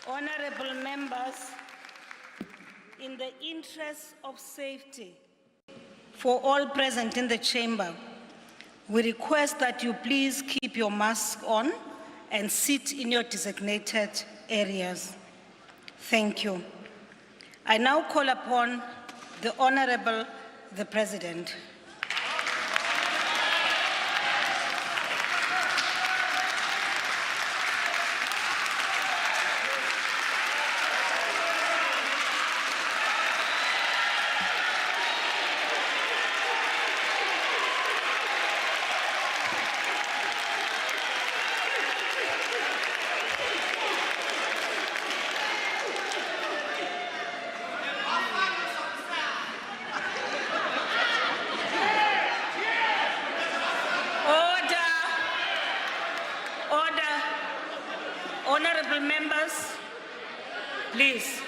Honorable members, in the interest of safety for all present in the chamber, we request that you please keep your mask on and sit in your designated areas. Thank you. I now call upon the Honorable the President. Honorable members, please.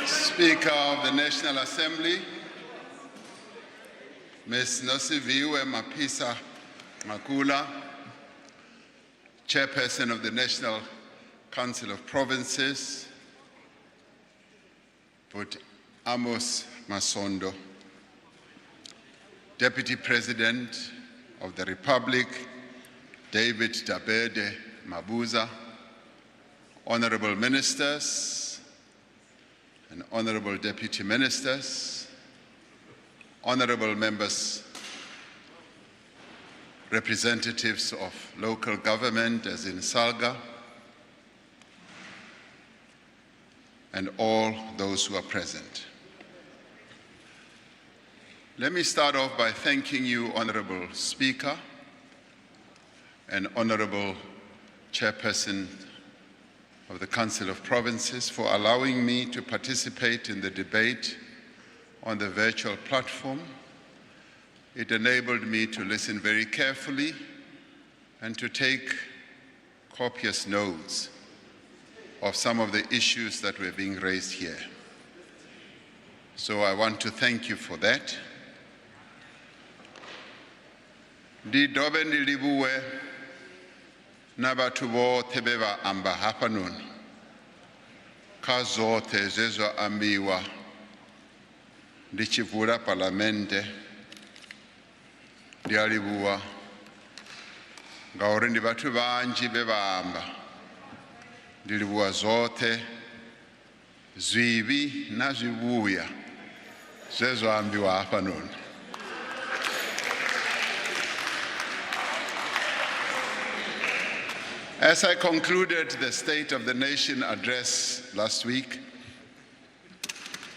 Speaker of the National Assembly, Ms. Nosiviwe Mapisa Makula, Chairperson of the National Council of Provinces, But Amos Masondo, Deputy President of the Republic, David Dabede Mabuza, Honorable Ministers and Honorable Deputy Ministers, Honorable Members, representatives of local government as in Salga, and all those who are present. Let me start off by thanking you, Honorable Speaker and Honorable Chairperson of the Council of Provinces, for allowing me to participate in the debate on the virtual platform. It enabled me to listen very carefully and to take copious notes of some of the issues that were being raised here. So I want to thank you for that. Ndidobe ndilibuwe nabathu bothe beba amba hapa nunu kazothe zezo ambiwa ndichivula parlamente ndialibuwa ngauri ndi bathu banji beba amba ndilibuwa zothe zwivi na zwibuya zezo ambiwa hapa nunu. As I concluded the State of the Nation address last week,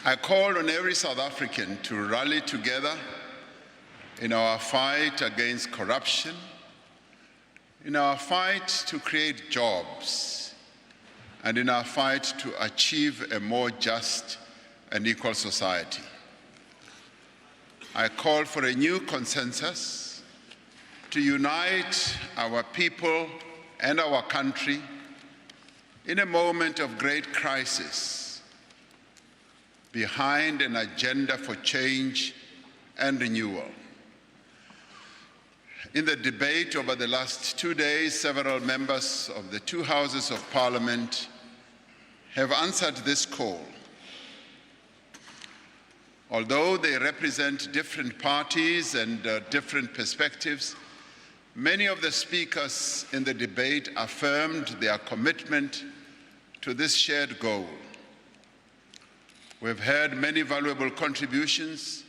I called on every South African to rally together in our fight against corruption, in our fight to create jobs, and in our fight to achieve a more just and equal society. I called for a new consensus to unite our people and our country in a moment of great crisis behind an agenda for change and renewal. In the debate over the last 2 days, several members of the two houses of Parliament have answered this call. Although they represent different parties and different perspectives, many of the speakers in the debate affirmed their commitment to this shared goal. We've heard many valuable contributions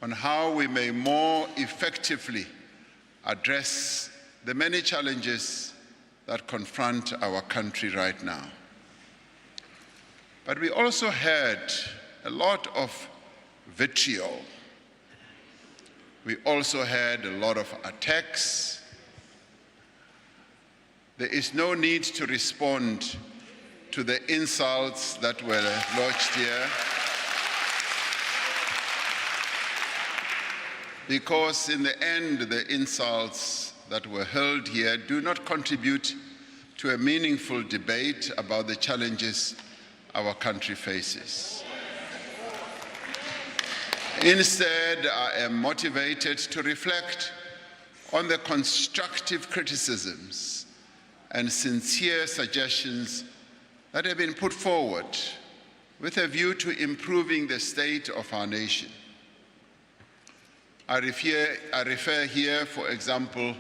on how we may more effectively address the many challenges that confront our country right now. But we also heard a lot of vitriol. We also had a lot of attacks. There is no need to respond to the insults that were lodged here, because in the end, the insults that were hurled here do not contribute to a meaningful debate about the challenges our country faces. Instead, I am motivated to reflect on the constructive criticisms and sincere suggestions that have been put forward with a view to improving the state of our nation. I refer here, for example,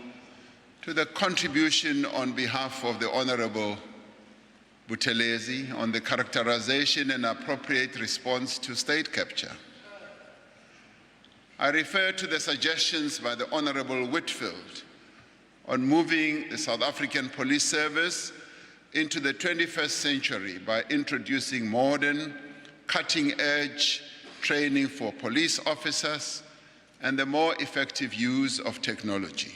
to the contribution on behalf of the Honorable Buthelezi on the characterization and appropriate response to state capture. I refer to the suggestions by the Honorable Whitfield on moving the South African Police Service into the 21st century by introducing modern, cutting-edge training for police officers and the more effective use of technology.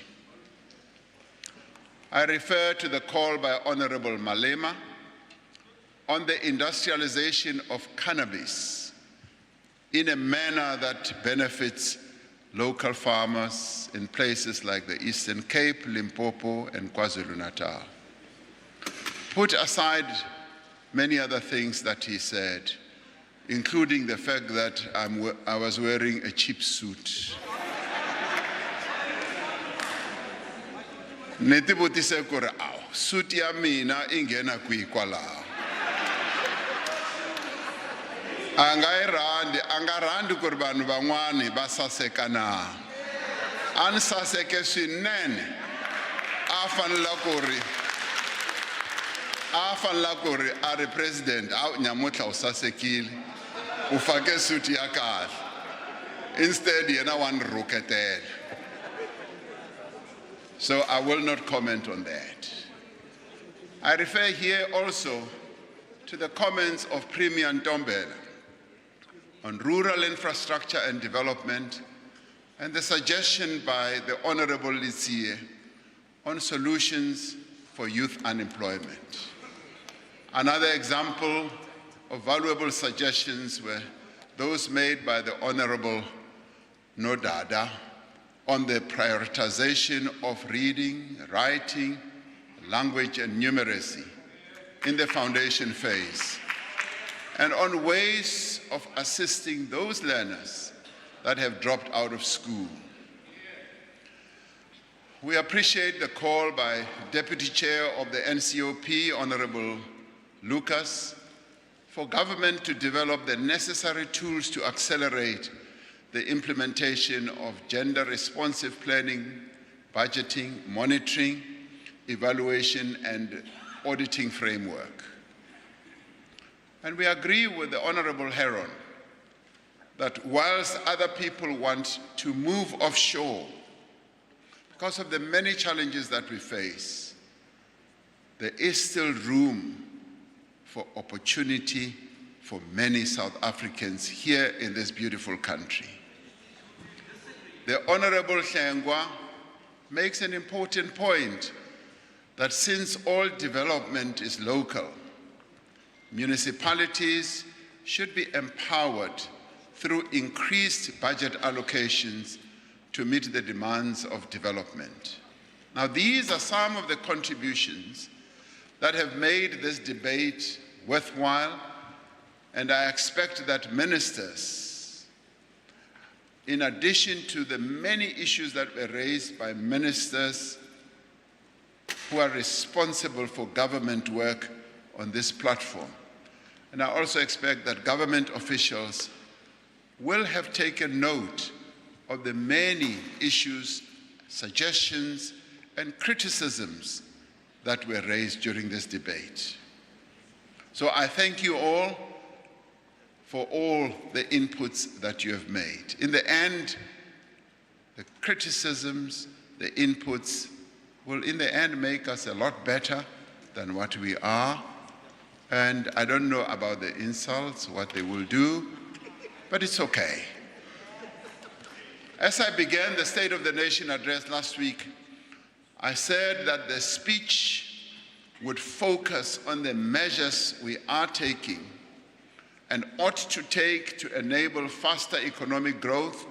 I refer to the call by Honorable Malema on the industrialization of cannabis in a manner that benefits local farmers in places like the Eastern Cape, Limpopo, and KwaZulu-Natal. Put aside many other things that he said, including the fact that I was wearing a cheap suit. Netibutise kore aw, suit ya mina ingena kuikwala. Angarandi kore vanhu van'wani va saseka na. A ni saseke swinene. A fanela kore a ri president a nyamutlha u sasekile. U fake suit ya kahle. Instead yena wa ni rhuketela. So I will not comment on that. I refer here also to the comments of Premier Ntombela on rural infrastructure and development and the suggestion by the Honorable Litsie on solutions for youth unemployment. Another example of valuable suggestions were those made by the Honorable Nodada on the prioritization of reading, writing, language, and numeracy in the foundation phase, and on ways of assisting those learners that have dropped out of school. We appreciate the call by Deputy Chair of the NCOP, Honorable Lucas, for government to develop the necessary tools to accelerate the implementation of gender-responsive planning, budgeting, monitoring, evaluation, and auditing framework. And we agree with the Honorable Heron that whilst other people want to move offshore because of the many challenges that we face, there is still room for opportunity for many South Africans here in this beautiful country. The Honorable Hlengwa makes an important point that since all development is local, municipalities should be empowered through increased budget allocations to meet the demands of development. Now, these are some of the contributions that have made this debate worthwhile, and I expect that ministers, in addition to the many issues that were raised by ministers who are responsible for government work on this platform, and I also expect that government officials will have taken note of the many issues, suggestions, and criticisms that were raised during this debate. So I thank you all for all the inputs that you have made. In the end, the criticisms, the inputs will in the end make us a lot better than what we are. And I don't know about the insults, what they will do, but it's okay. As I began the State of the Nation address last week, I said that the speech would focus on the measures we are taking and ought to take to enable faster economic growth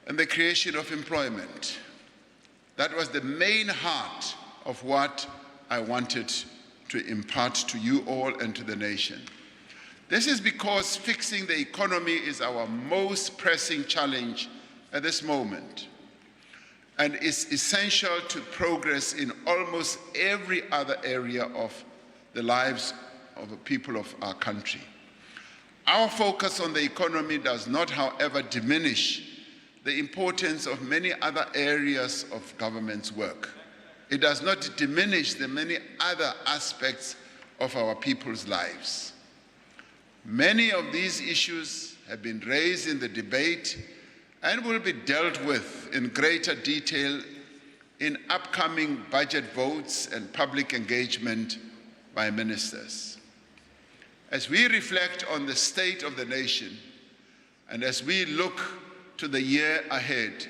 and the creation of employment. That was the main heart of what I wanted to impart to you all and to the nation. This is because fixing the economy is our most pressing challenge at this moment and is essential to progress in almost every other area of the lives of the people of our country. Our focus on the economy does not, however, diminish the importance of many other areas of government's work. It does not diminish the many other aspects of our people's lives. Many of these issues have been raised in the debate and will be dealt with in greater detail in upcoming budget votes and public engagement by ministers. As we reflect on the state of the nation and as we look to the year ahead,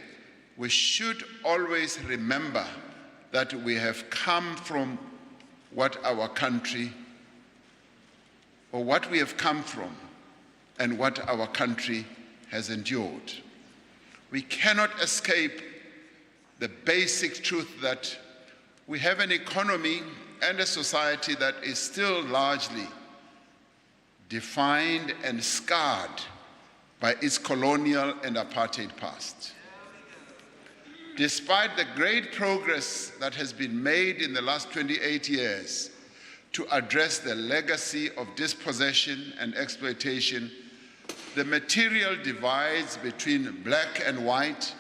we should always remember that we have come from what our country, or what we have come from and what our country has endured. We cannot escape the basic truth that we have an economy and a society that is still largely defined and scarred by its colonial and apartheid past. Despite the great progress that has been made in the last 28 years to address the legacy of dispossession and exploitation, the material divides between black and white,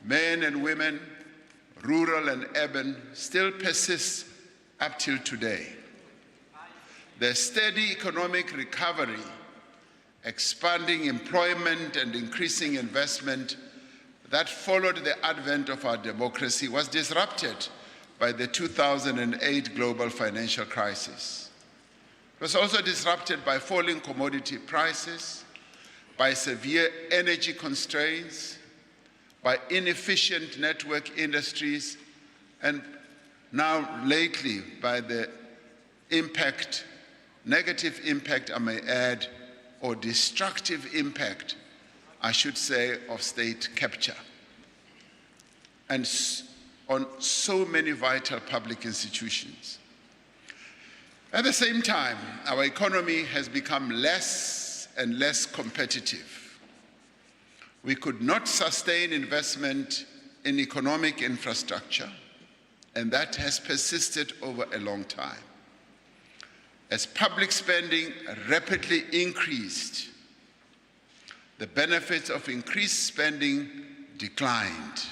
men and women, rural and urban, still persists up till today. The steady economic recovery, expanding employment and increasing investment that followed the advent of our democracy was disrupted by the 2008 global financial crisis. It was also disrupted by falling commodity prices, by severe energy constraints, by inefficient network industries, and now lately by the negative impact, I may add, or destructive impact, I should say, of state capture and on so many vital public institutions. At the same time, our economy has become less and less competitive. We could not sustain investment in economic infrastructure, and that has persisted over a long time. As public spending rapidly increased, the benefits of increased spending declined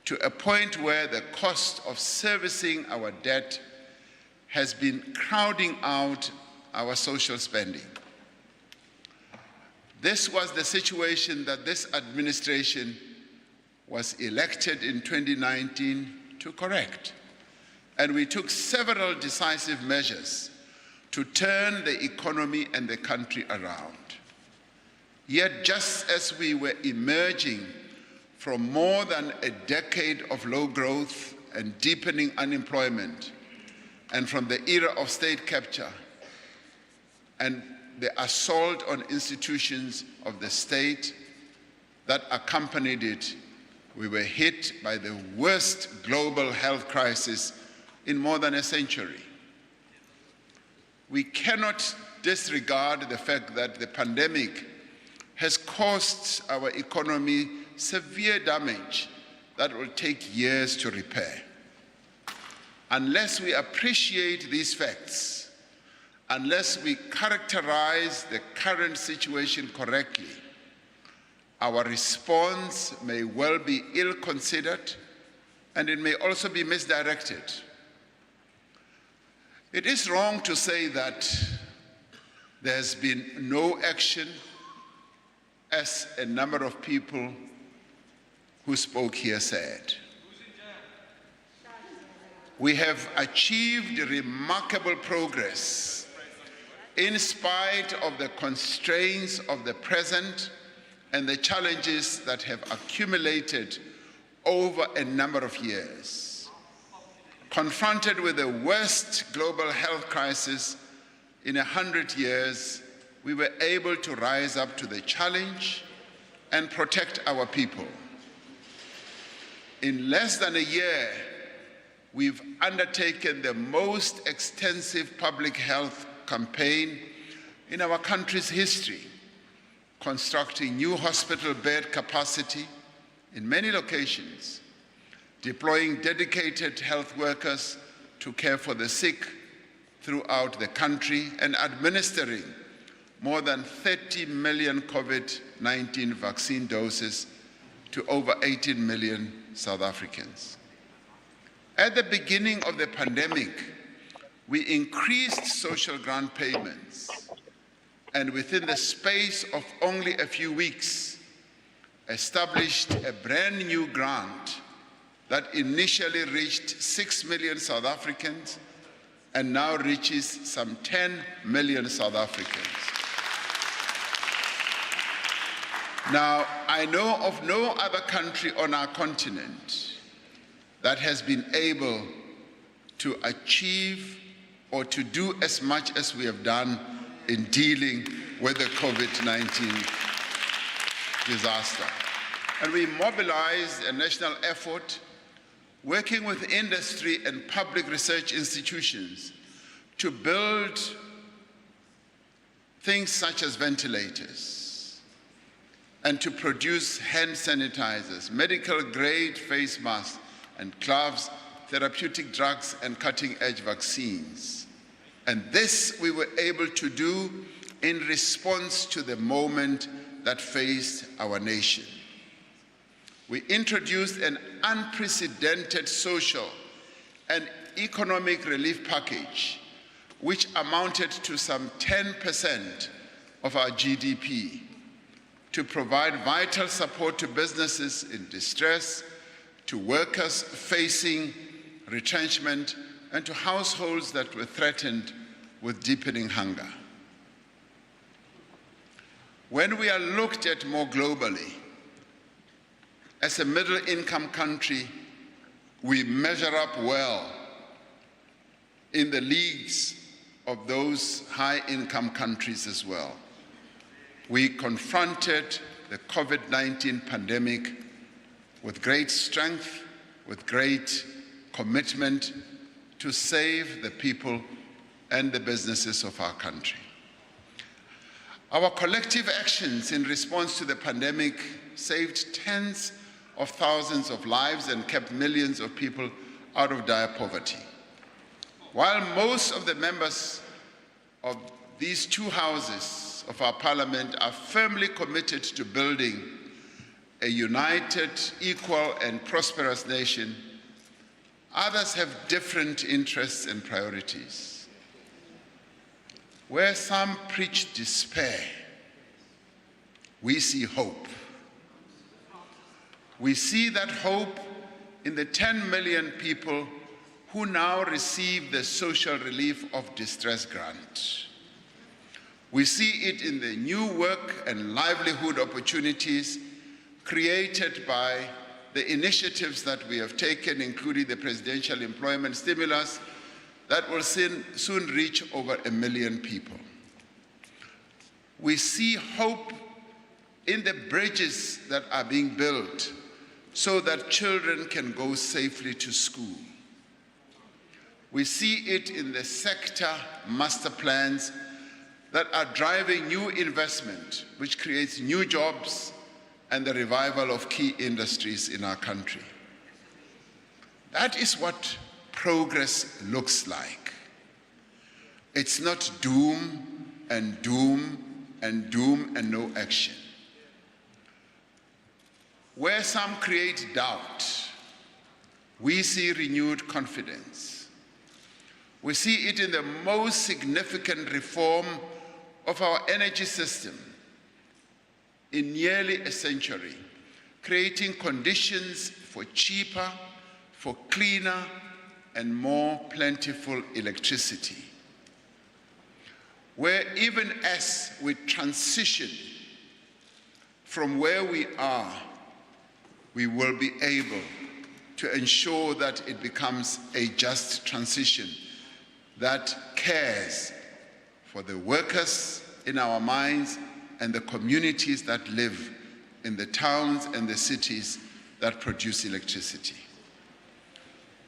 to a point where the cost of servicing our debt has been crowding out our social spending. This was the situation that this administration was elected in 2019 to correct, and we took several decisive measures to turn the economy and the country around. Yet, just as we were emerging from more than a decade of low growth and deepening unemployment, and from the era of state capture and the assault on institutions of the state that accompanied it, we were hit by the worst global health crisis in more than a century. We cannot disregard the fact that the pandemic has caused our economy severe damage that will take years to repair. Unless we appreciate these facts, unless we characterize the current situation correctly, our response may well be ill-considered, and it may also be misdirected. It is wrong to say that there has been no action, as a number of people who spoke here said. We have achieved remarkable progress in spite of the constraints of the present and the challenges that have accumulated over a number of years. Confronted with the worst global health crisis in 100 years, we were able to rise up to the challenge and protect our people. In less than a year, we've undertaken the most extensive public health campaign in our country's history, constructing new hospital bed capacity in many locations, deploying dedicated health workers to care for the sick throughout the country, and administering more than 30 million COVID-19 vaccine doses to over 18 million South Africans. At the beginning of the pandemic, we increased social grant payments, and within the space of only a few weeks, established a brand new grant that initially reached 6 million South Africans and now reaches some 10 million South Africans. Now, I know of no other country on our continent that has been able to achieve or to do as much as we have done in dealing with the COVID-19 disaster. And we mobilized a national effort working with industry and public research institutions to build things such as ventilators and to produce hand sanitizers, medical-grade face masks and gloves, therapeutic drugs, and cutting-edge vaccines. And this we were able to do in response to the moment that faced our nation. We introduced an unprecedented social and economic relief package, which amounted to some 10% of our GDP, to provide vital support to businesses in distress, to workers facing retrenchment, and to households that were threatened with deepening hunger. When we are looked at more globally, as a middle-income country, we measure up well in the leagues of those high-income countries as well. We confronted the COVID-19 pandemic with great strength, with great commitment to save the people and the businesses of our country. Our collective actions in response to the pandemic saved tens of thousands of lives and kept millions of people out of dire poverty. While most of the members of these two houses of our parliament are firmly committed to building a united, equal, and prosperous nation, others have different interests and priorities. Where some preach despair, we see hope. We see that hope in the 10 million people who now receive the social relief of distress grant. We see it in the new work and livelihood opportunities created by the initiatives that we have taken, including the presidential employment stimulus that will soon reach over 1 million people. We see hope in the bridges that are being built so that children can go safely to school. We see it in the sector master plans that are driving new investment, which creates new jobs and the revival of key industries in our country. That is what progress looks like. It's not doom and doom and doom and no action. Where some create doubt, we see renewed confidence. We see it in the most significant reform of our energy system in nearly a century, creating conditions for cheaper, for cleaner, and more plentiful electricity. Where even as we transition from where we are, we will be able to ensure that it becomes a just transition that cares for the workers in our mines and the communities that live in the towns and the cities that produce electricity.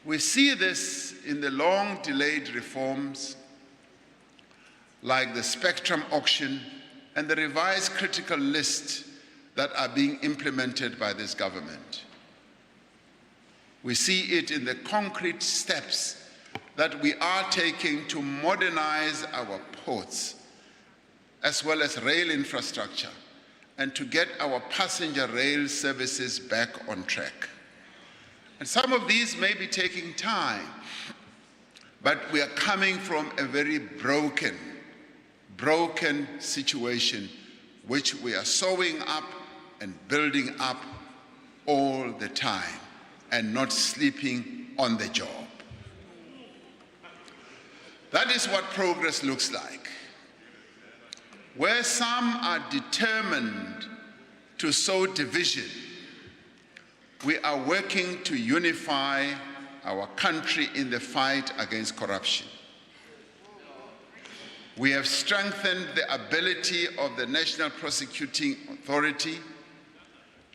We see this in the long-delayed reforms like the spectrum auction and the revised critical list that are being implemented by this government. We see it in the concrete steps that we are taking to modernize our ports, as well as rail infrastructure, and to get our passenger rail services back on track. And some of these may be taking time, but we are coming from a very broken situation, which we are sewing up and building up all the time, and not sleeping on the job. That is what progress looks like. Where some are determined to sow division, we are working to unify our country in the fight against corruption. We have strengthened the ability of the National Prosecuting Authority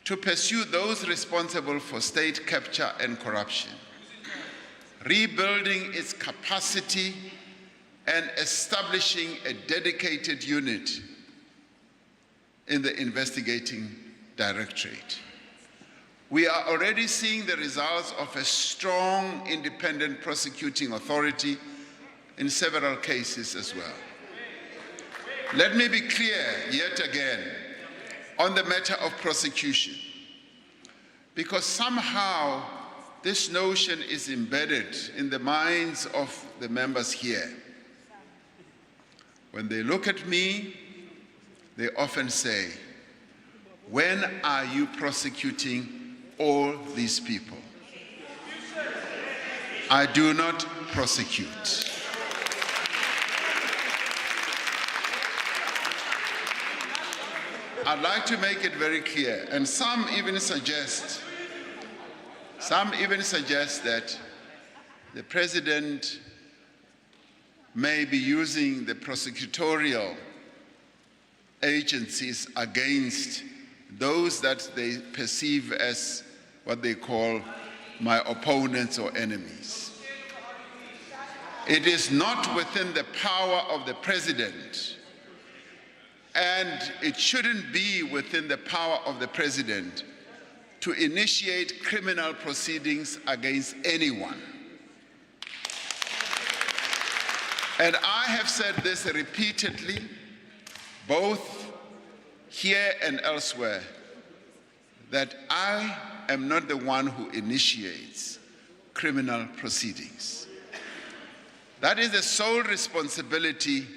to pursue those responsible for state capture and corruption, rebuilding its capacity and establishing a dedicated unit in the Investigating Directorate. We are already seeing the results of a strong independent prosecuting authority in several cases as well. Let me be clear yet again on the matter of prosecution, because somehow this notion is embedded in the minds of the members here. When they look at me, they often say, "When are you prosecuting all these people?" I do not prosecute. I'd like to make it very clear, and some even suggest that the president may be using the prosecutorial agencies against those that they perceive as what they call my opponents or enemies. It is not within the power of the president, and it shouldn't be within the power of the president to initiate criminal proceedings against anyone. And I have said this repeatedly, both here and elsewhere, that I am not the one who initiates criminal proceedings. That is the sole responsibility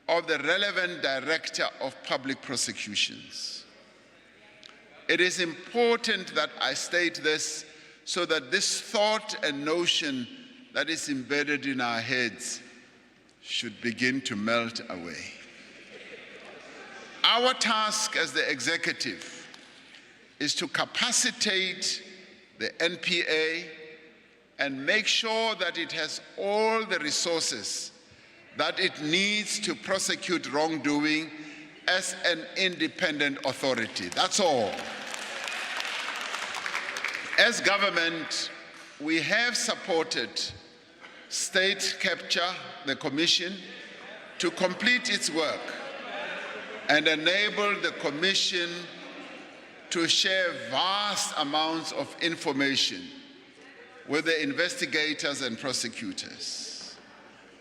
of the relevant director of public prosecutions. It is important that I state this so that this thought and notion that is embedded in our heads should begin to melt away. Our task as the executive is to capacitate the NPA and make sure that it has all the resources that it needs to prosecute wrongdoing as an independent authority. That's all. As government, we have supported State Capture, the Commission, to complete its work and enable the Commission to share vast amounts of information with the investigators and prosecutors.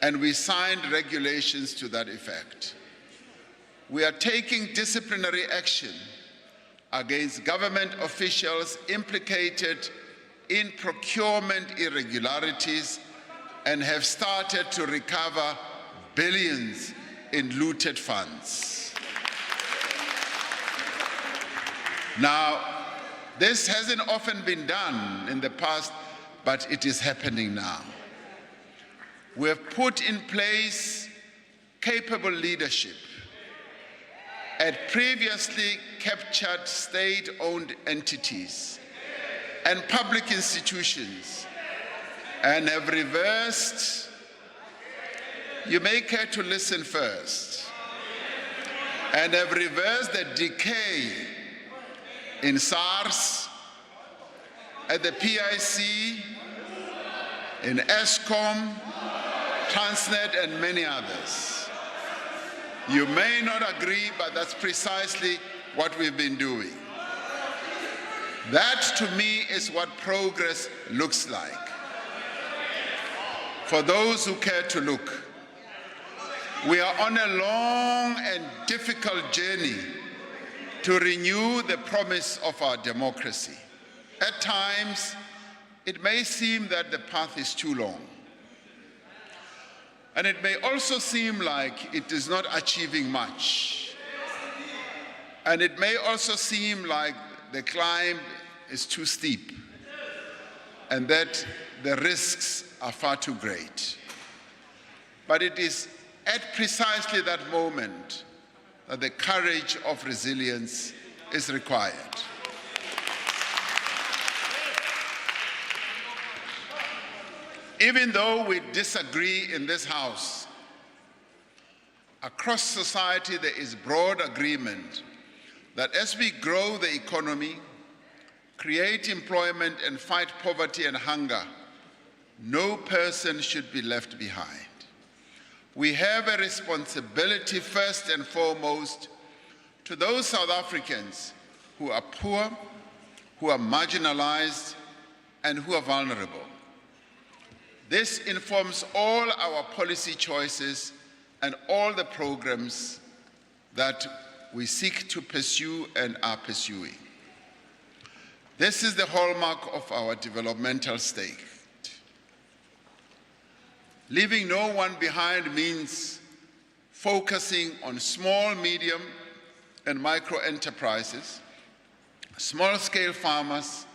And we signed regulations to that effect. We are taking disciplinary action against government officials implicated in procurement irregularities and have started to recover billions in looted funds. Now, this hasn't often been done in the past, but it is happening now. We have put in place capable leadership at previously captured state-owned entities and public institutions, and have reversed, you may care to listen first, and have reversed the decay in SARS, at the PIC, in ESCOM, Transnet, and many others. You may not agree, but that's precisely what we've been doing. That, to me, is what progress looks like. For those who care to look, we are on a long and difficult journey to renew the promise of our democracy. At times, it may seem that the path is too long. And it may also seem like it is not achieving much. And it may also seem like the climb is too steep and that the risks are far too great. But it is at precisely that moment that the courage of resilience is required. Even though we disagree in this House, across society there is broad agreement that as we grow the economy, create employment and fight poverty and hunger, no person should be left behind. We have a responsibility first and foremost to those South Africans who are poor, who are marginalized, and who are vulnerable. This informs all our policy choices and all the programs that we seek to pursue and are pursuing. This is the hallmark of our developmental stake. Leaving no one behind means focusing on small, medium, and micro enterprises, small-scale farmers,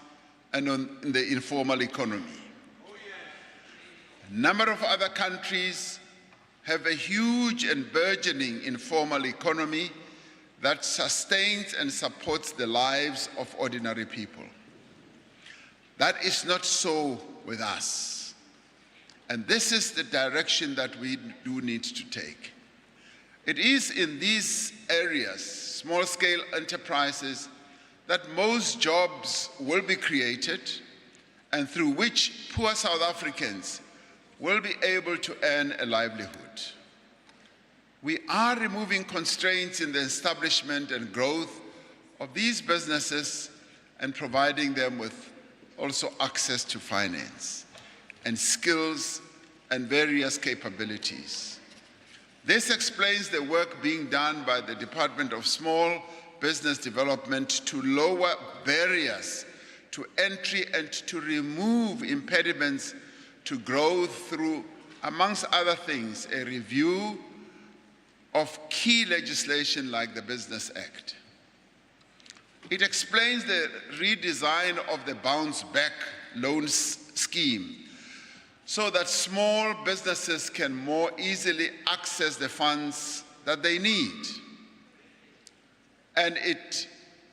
and on the informal economy. A number of other countries have a huge and burgeoning informal economy that sustains and supports the lives of ordinary people. That is not so with us. And this is the direction that we do need to take. It is in these areas, small-scale enterprises, that most jobs will be created and through which poor South Africans will be able to earn a livelihood. We are removing constraints in the establishment and growth of these businesses and providing them with also access to finance and skills and various capabilities. This explains the work being done by the Department of Small Business Development to lower barriers to entry and to remove impediments to growth through, amongst other things, a review of key legislation like the Business Act. It explains the redesign of the bounce back loans scheme so that small businesses can more easily access the funds that they need. And it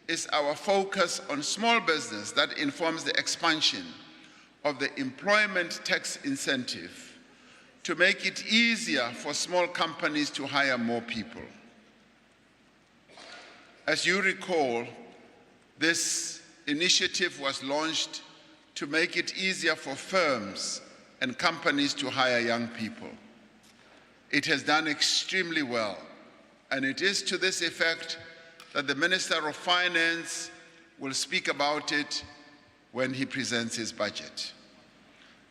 is our focus on small business that informs the expansion of the employment tax incentive to make it easier for small companies to hire more people. As you recall, this initiative was launched to make it easier for firms and companies to hire young people. It has done extremely well, and it is to this effect that the Minister of Finance will speak about it when he presents his budget.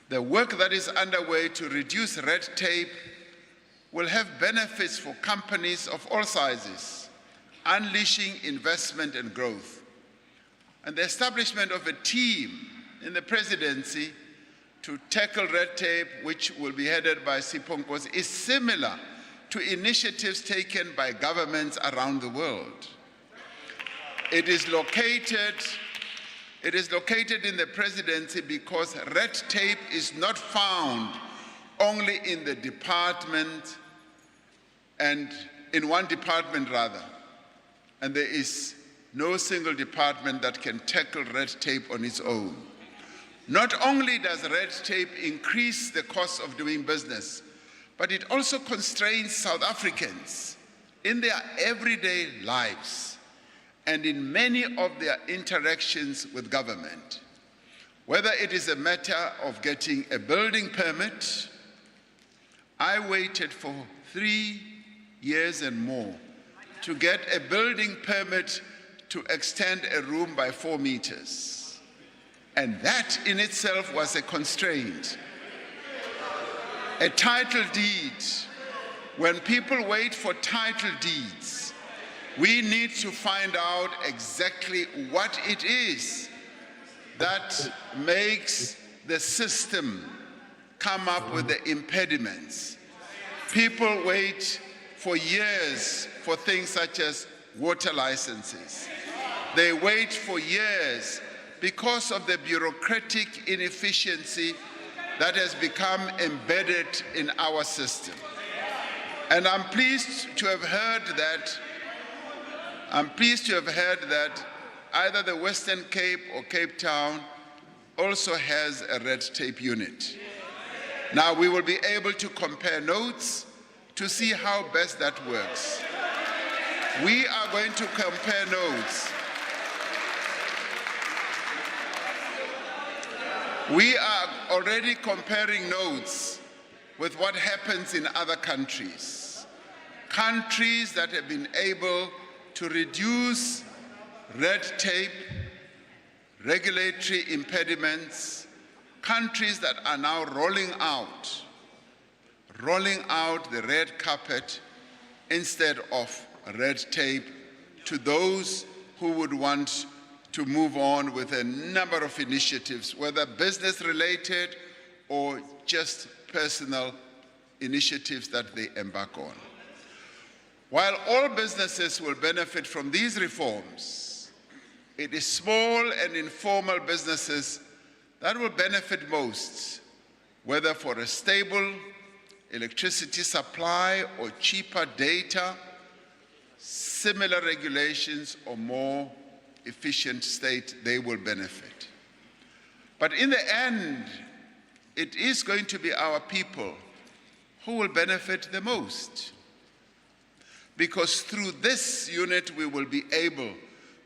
The work that is underway to reduce red tape will have benefits for companies of all sizes, unleashing investment and growth. And the establishment of a team in the presidency to tackle red tape, which will be headed by Siphonkos, is similar to initiatives taken by governments around the world. It is located in the presidency because red tape is not found only in the department and in one department rather. And there is no single department that can tackle red tape on its own. Not only does red tape increase the cost of doing business, but it also constrains South Africans in their everyday lives and in many of their interactions with government. Whether it is a matter of getting a building permit, I waited for 3 years and more to get a building permit to extend a room by 4 meters. And that in itself was a constraint. A title deed, when people wait for title deeds, we need to find out exactly what it is that makes the system come up with the impediments. People wait for years for things such as water licenses. They wait for years because of the bureaucratic inefficiency that has become embedded in our system. And I'm pleased to have heard that either the Western Cape or Cape Town also has a red tape unit. Now we will be able to compare notes to see how best that works. We are going to compare notes. We are already comparing notes with what happens in other countries. Countries that have been able to reduce red tape, regulatory impediments, countries that are now rolling out the red carpet instead of red tape to those who would want to move on with a number of initiatives, whether business-related or just personal initiatives that they embark on. While all businesses will benefit from these reforms, it is small and informal businesses that will benefit most, whether for a stable electricity supply or cheaper data, similar regulations or more efficient state, they will benefit. But in the end, it is going to be our people who will benefit the most. Because through this unit, we will be able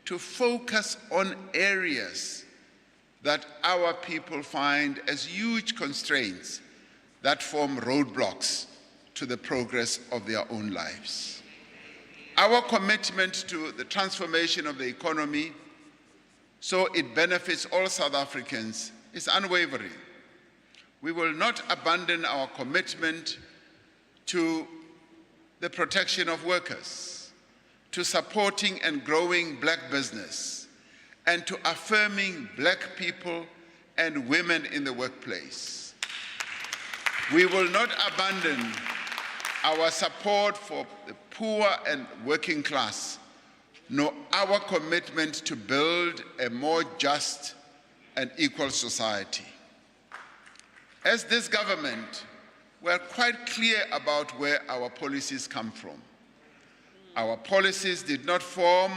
to focus on areas that our people find as huge constraints that form roadblocks to the progress of their own lives. Our commitment to the transformation of the economy so it benefits all South Africans is unwavering. We will not abandon our commitment to the protection of workers, to supporting and growing black business, and to affirming black people and women in the workplace. We will not abandon our support for the poor and working class, nor our commitment to build a more just and equal society. As this government, we are quite clear about where our policies come from. Our policies did not form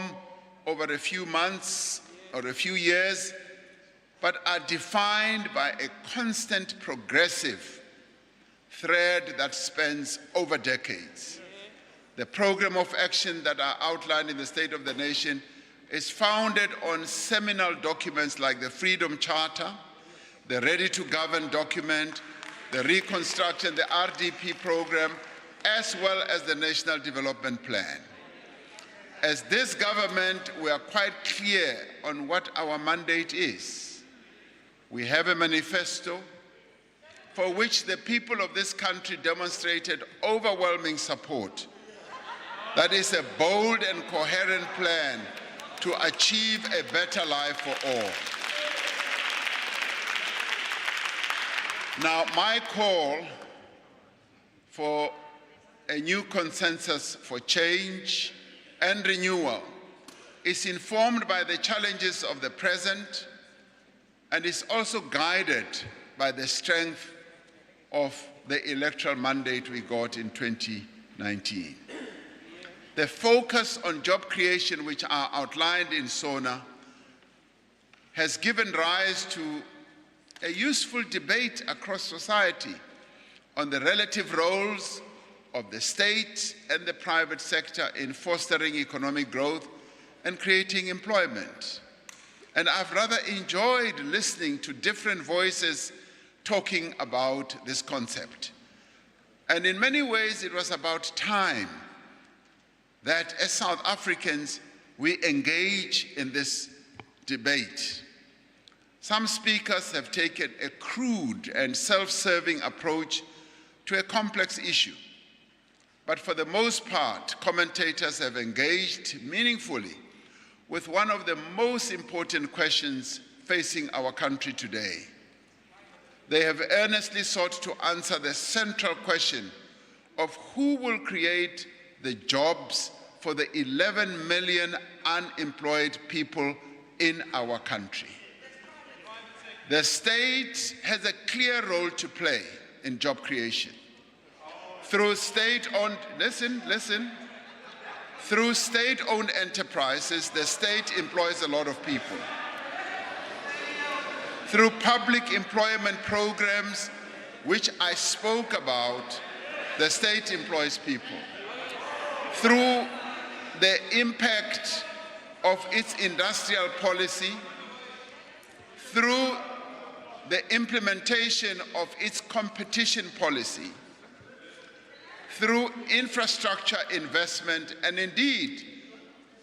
over a few months or a few years, but are defined by a constant progressive thread that spans over decades. The program of action that are outlined in the State of the Nation is founded on seminal documents like the Freedom Charter, the Ready to Govern document, the Reconstruction, the RDP program, as well as the National Development Plan. As this government, we are quite clear on what our mandate is. We have a manifesto for which the people of this country demonstrated overwhelming support. That is a bold and coherent plan to achieve a better life for all. Now, my call for a new consensus for change and renewal is informed by the challenges of the present and is also guided by the strength of the electoral mandate we got in 2019. The focus on job creation, which are outlined in SONA, has given rise to a useful debate across society on the relative roles of the state and the private sector in fostering economic growth and creating employment. And I've rather enjoyed listening to different voices talking about this concept. And in many ways, it was about time that as South Africans, we engage in this debate. Some speakers have taken a crude and self-serving approach to a complex issue. But for the most part, commentators have engaged meaningfully with one of the most important questions facing our country today. They have earnestly sought to answer the central question of who will create the jobs for the 11 million unemployed people in our country. The state has a clear role to play in job creation. Through state-owned, through state-owned enterprises, the state employs a lot of people. Through public employment programs, which I spoke about, the state employs people. Through the impact of its industrial policy, through the implementation of its competition policy, through infrastructure investment, and indeed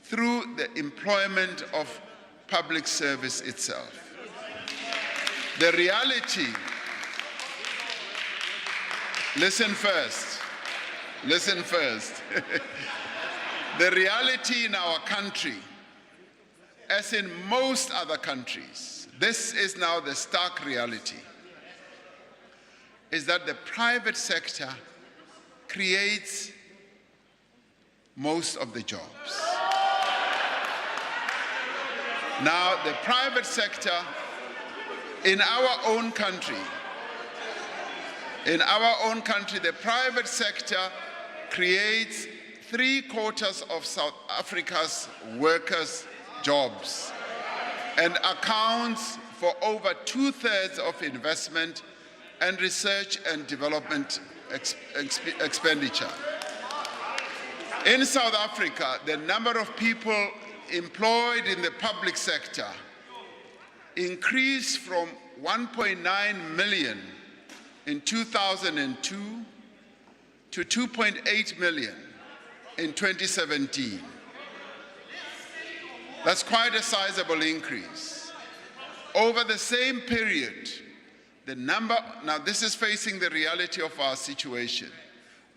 through the employment of public service itself. The reality, listen first. The reality in our country, as in most other countries, this is now the stark reality, is that the private sector creates most of the jobs. Now, the private sector in our own country, the private sector creates 3/4 of South Africa's workers' jobs and accounts for over 2/3 of investment and research and development expenditure. In South Africa, the number of people employed in the public sector increased from 1.9 million in 2002 to 2.8 million in 2017. That's quite a sizable increase. Over the same period, the number, now this is facing the reality of our situation.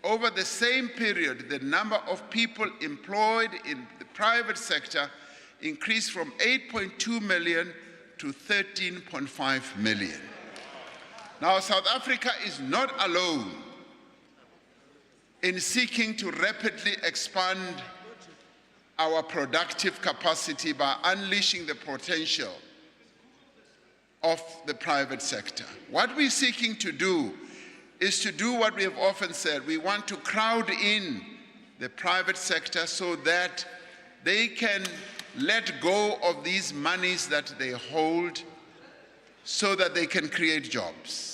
Over the same period, the number of people employed in the private sector increased from 8.2 million to 13.5 million. Now, South Africa is not alone in seeking to rapidly expand our productive capacity by unleashing the potential of the private sector. What we're seeking to do is to do what we have often said. We want to crowd in the private sector so that they can let go of these monies that they hold so that they can create jobs.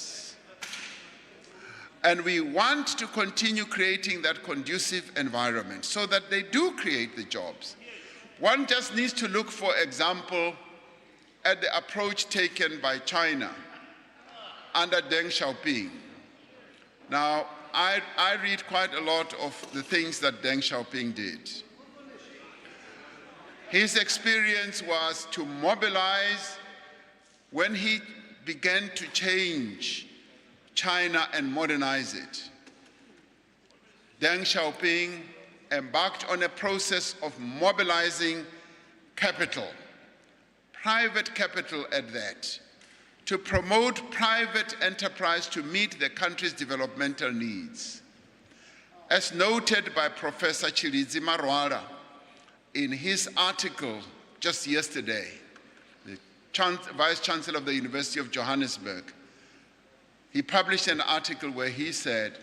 And we want to continue creating that conducive environment so that they do create the jobs. One just needs to look, for example, at the approach taken by China under Deng Xiaoping. Now, I read quite a lot of the things that Deng Xiaoping did. His experience was to mobilize when he began to change China and modernize it. Deng Xiaoping embarked on a process of mobilizing capital, private capital at that, to promote private enterprise to meet the country's developmental needs. As noted by Professor Chilidzi Marwala in his article just yesterday, the Vice Chancellor of the University of Johannesburg, he published an article where he said,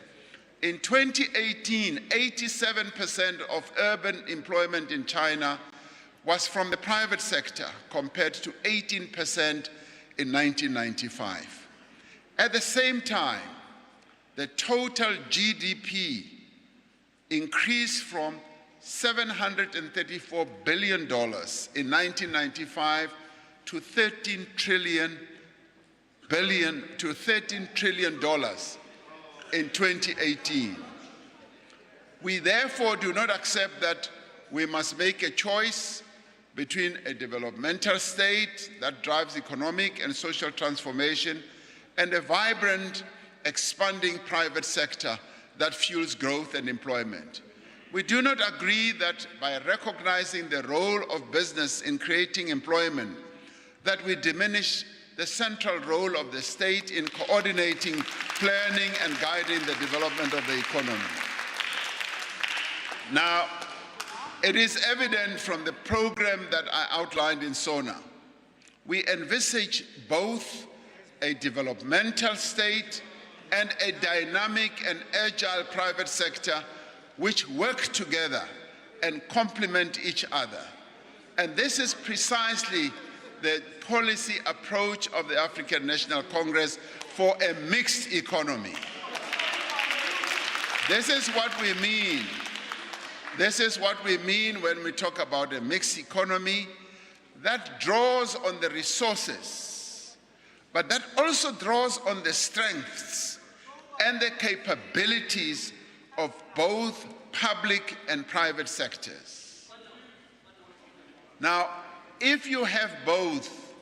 in 2018, 87% of urban employment in China was from the private sector compared to 18% in 1995. At the same time, the total GDP increased from $734 billion in 1995 to $13 trillion in 2018. We therefore do not accept that we must make a choice between a developmental state that drives economic and social transformation and a vibrant, expanding private sector that fuels growth and employment. We do not agree that by recognizing the role of business in creating employment, that we diminish the central role of the state in coordinating, planning, and guiding the development of the economy. Now, it is evident from the program that I outlined in SONA, we envisage both a developmental state and a dynamic and agile private sector which work together and complement each other. And this is precisely the policy approach of the African National Congress for a mixed economy. This is what we mean. This is what we mean when we talk about a mixed economy that draws on the resources, but that also draws on the strengths and the capabilities of both public and private sectors. Now, if you have both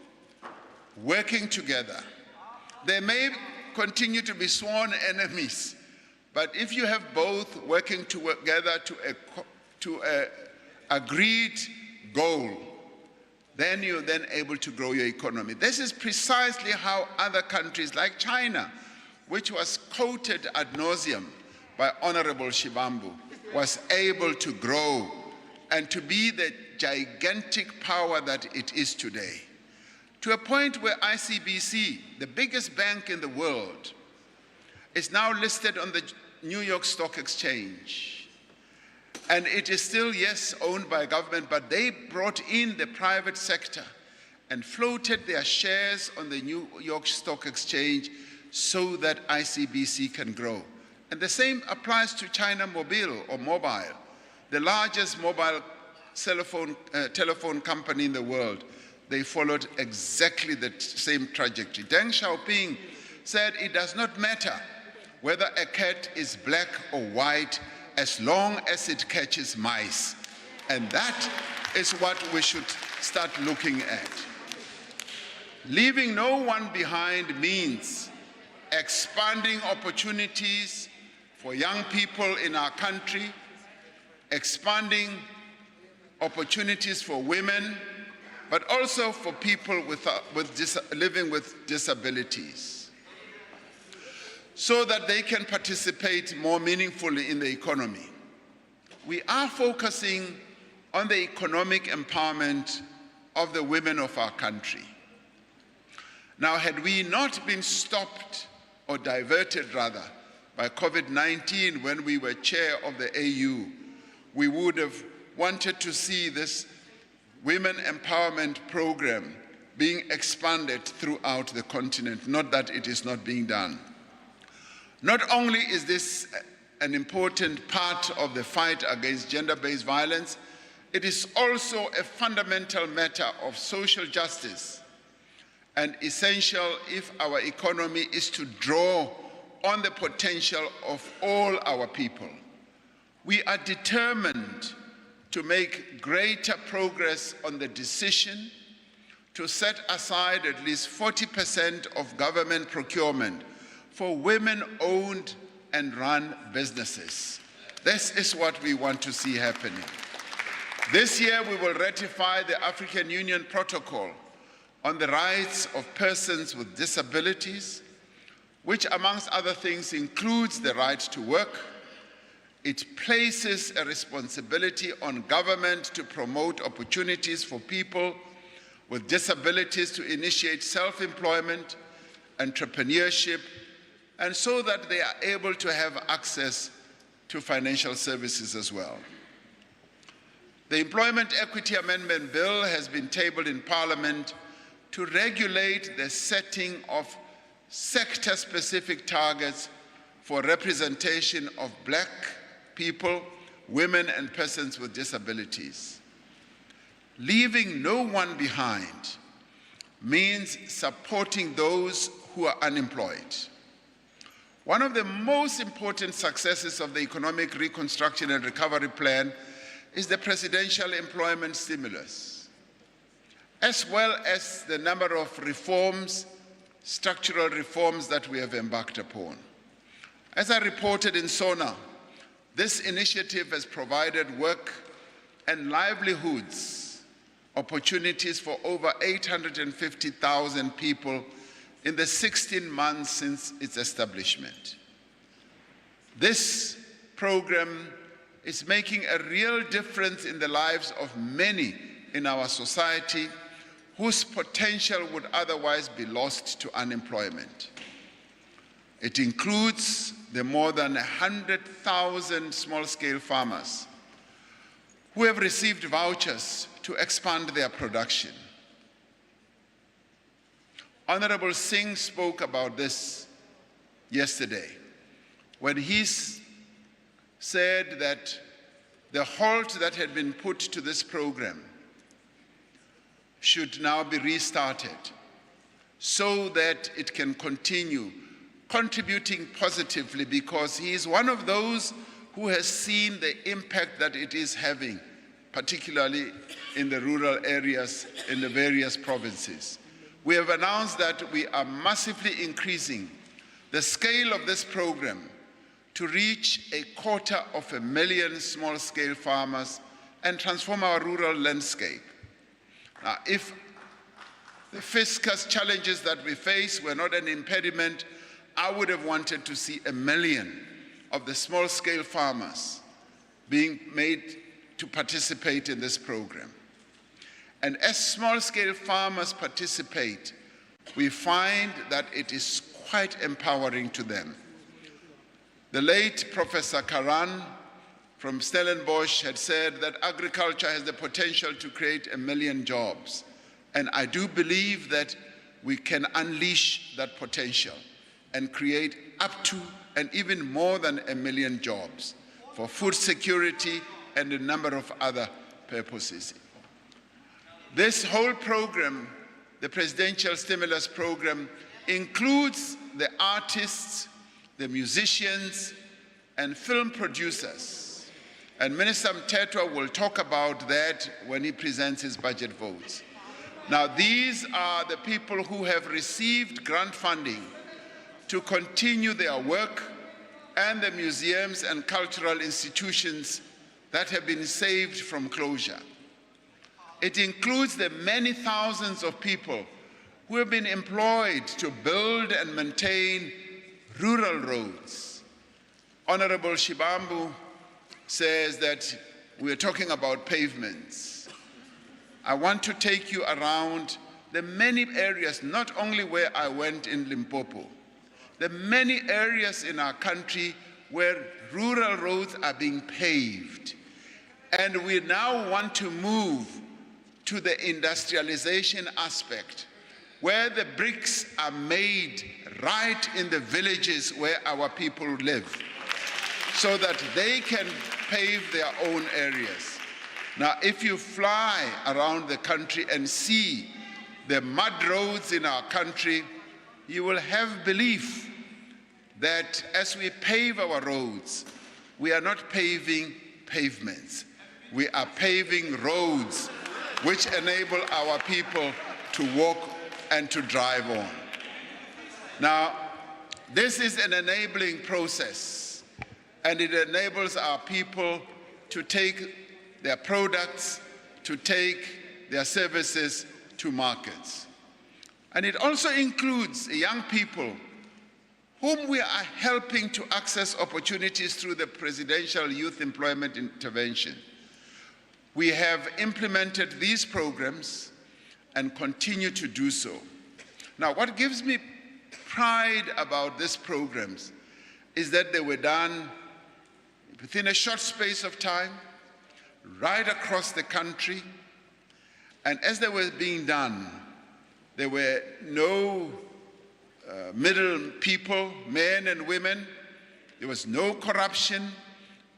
working together, they may continue to be sworn enemies, but if you have both working together to an agreed goal, then you're then able to grow your economy. This is precisely how other countries like China, which was quoted ad nauseum by Honorable Shivambu, was able to grow and to be the gigantic power that it is today, to a point where ICBC, the biggest bank in the world, is now listed on the New York Stock Exchange. And it is still, yes, owned by government, but they brought in the private sector and floated their shares on the New York Stock Exchange so that ICBC can grow. And the same applies to China Mobile, the largest mobile telephone company in the world. They followed exactly the same trajectory. Deng Xiaoping said it does not matter whether a cat is black or white as long as it catches mice. And that is what we should start looking at. Leaving no one behind means expanding opportunities for young people in our country, expanding opportunities for women, but also for people living with disabilities, so that they can participate more meaningfully in the economy. We are focusing on the economic empowerment of the women of our country. Now, had we not been stopped or diverted rather by COVID-19 when we were chair of the AU, we would have wanted to see this women empowerment program being expanded throughout the continent, not that it is not being done. Not only is this an important part of the fight against gender-based violence, it is also a fundamental matter of social justice and essential if our economy is to draw on the potential of all our people. We are determined to make greater progress on the decision to set aside at least 40% of government procurement for women-owned and run businesses. This is what we want to see happening. This year we will ratify the African Union Protocol on the rights of persons with disabilities, which amongst other things includes the right to work. It places a responsibility on government to promote opportunities for people with disabilities to initiate self-employment, entrepreneurship, and so that they are able to have access to financial services as well. The Employment Equity Amendment Bill has been tabled in Parliament to regulate the setting of sector-specific targets for representation of Black people, women, and persons with disabilities. Leaving no one behind means supporting those who are unemployed. One of the most important successes of the Economic Reconstruction and Recovery Plan is the presidential employment stimulus, as well as the number of reforms, structural reforms that we have embarked upon. As I reported in SONA, this initiative has provided work and livelihoods opportunities for over 850,000 people in the 16 months since its establishment. This program is making a real difference in the lives of many in our society whose potential would otherwise be lost to unemployment. It includes the more than 100,000 small-scale farmers who have received vouchers to expand their production. Honorable Singh spoke about this yesterday when he said that the halt that had been put to this program should now be restarted so that it can continue contributing positively, because he is one of those who has seen the impact that it is having, particularly in the rural areas in the various provinces. We have announced that we are massively increasing the scale of this program to reach 250,000 small-scale farmers and transform our rural landscape. Now, if the fiscal challenges that we face were not an impediment, I would have wanted to see 1 million of the small-scale farmers being made to participate in this program. And as small-scale farmers participate, we find that it is quite empowering to them. The late Professor Karan from Stellenbosch had said that agriculture has the potential to create 1 million jobs. And I do believe that we can unleash that potential and create up to and even more than 1 million jobs for food security and a number of other purposes. This whole program, the presidential stimulus program, includes the artists, the musicians, and film producers. And Minister Mthethwa will talk about that when he presents his budget votes. Now, these are the people who have received grant funding to continue their work, and the museums and cultural institutions that have been saved from closure. It includes the many thousands of people who have been employed to build and maintain rural roads. Honorable Shibambu says that we're talking about pavements. I want to take you around the many areas, not only where I went in Limpopo, the many areas in our country where rural roads are being paved. And we now want to move to the industrialization aspect, where the bricks are made right in the villages where our people live, so that they can pave their own areas. Now, if you fly around the country and see the mud roads in our country, you will have belief that as we pave our roads, we are not paving pavements. We are paving roads which enable our people to walk and to drive on. Now, this is an enabling process, and it enables our people to take their products, to take their services to markets. And it also includes young people whom we are helping to access opportunities through the Presidential Youth Employment Intervention. We have implemented these programs and continue to do so. Now, what gives me pride about these programs is that they were done within a short space of time, right across the country. And as they were being done, there were no middle people, men and women. There was no corruption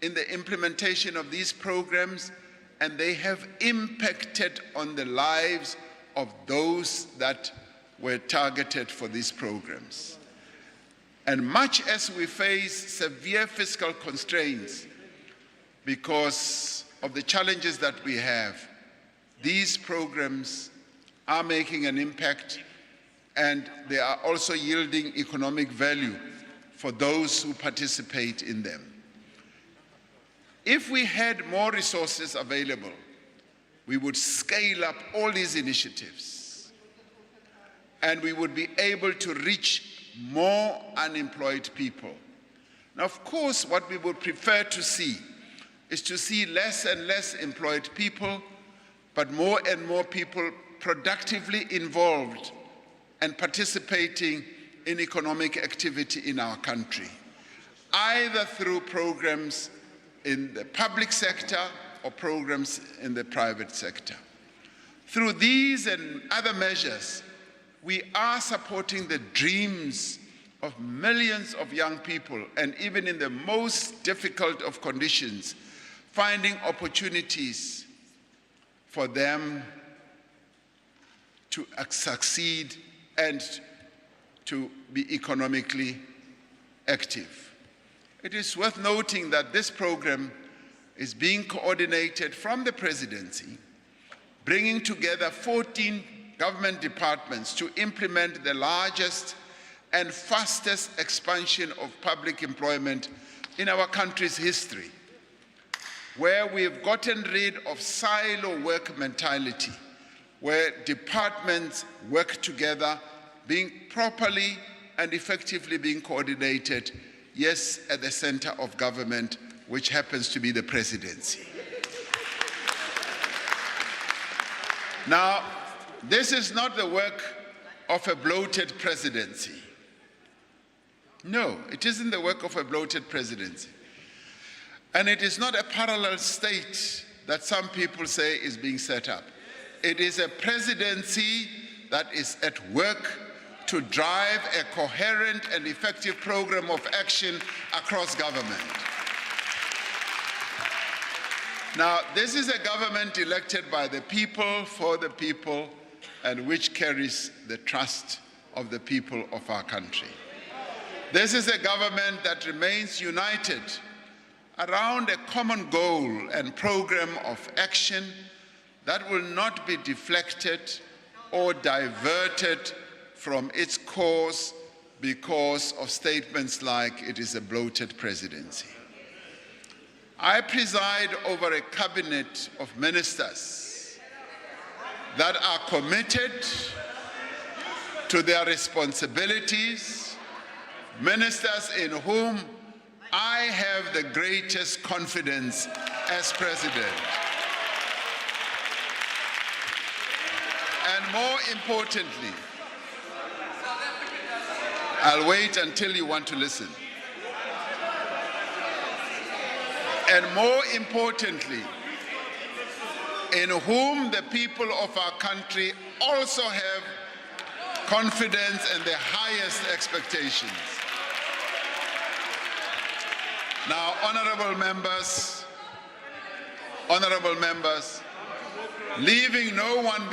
in the implementation of these programs, and they have impacted on the lives of those that were targeted for these programs. And much as we face severe fiscal constraints because of the challenges that we have, these programs are making an impact, and they are also yielding economic value for those who participate in them. If we had more resources available, we would scale up all these initiatives, and we would be able to reach more unemployed people. Now, of course, what we would prefer to see is to see less and less employed people, but more and more people productively involved and participating in economic activity in our country, either through programs in the public sector or programs in the private sector. Through these and other measures, we are supporting the dreams of millions of young people, and even in the most difficult of conditions, finding opportunities for them to succeed and to be economically active. It is worth noting that this program is being coordinated from the presidency, bringing together 14 government departments to implement the largest and fastest expansion of public employment in our country's history, where we've gotten rid of silo work mentality, where departments work together, being properly and effectively being coordinated, yes, at the center of government, which happens to be the presidency. Now, this is not the work of a bloated presidency. No, it isn't the work of a bloated presidency. And it is not a parallel state that some people say is being set up. It is a presidency that is at work to drive a coherent and effective program of action across government. Now, this is a government elected by the people, for the people, and which carries the trust of the people of our country. This is a government that remains united around a common goal and program of action that will not be deflected or diverted from its course because of statements like it is a bloated presidency. I preside over a cabinet of ministers that are committed to their responsibilities, ministers in whom I have the greatest confidence as president. And more importantly, I'll wait until you want to listen. And more importantly, in whom the people of our country also have confidence and the highest expectations. Now, honorable members, leaving no one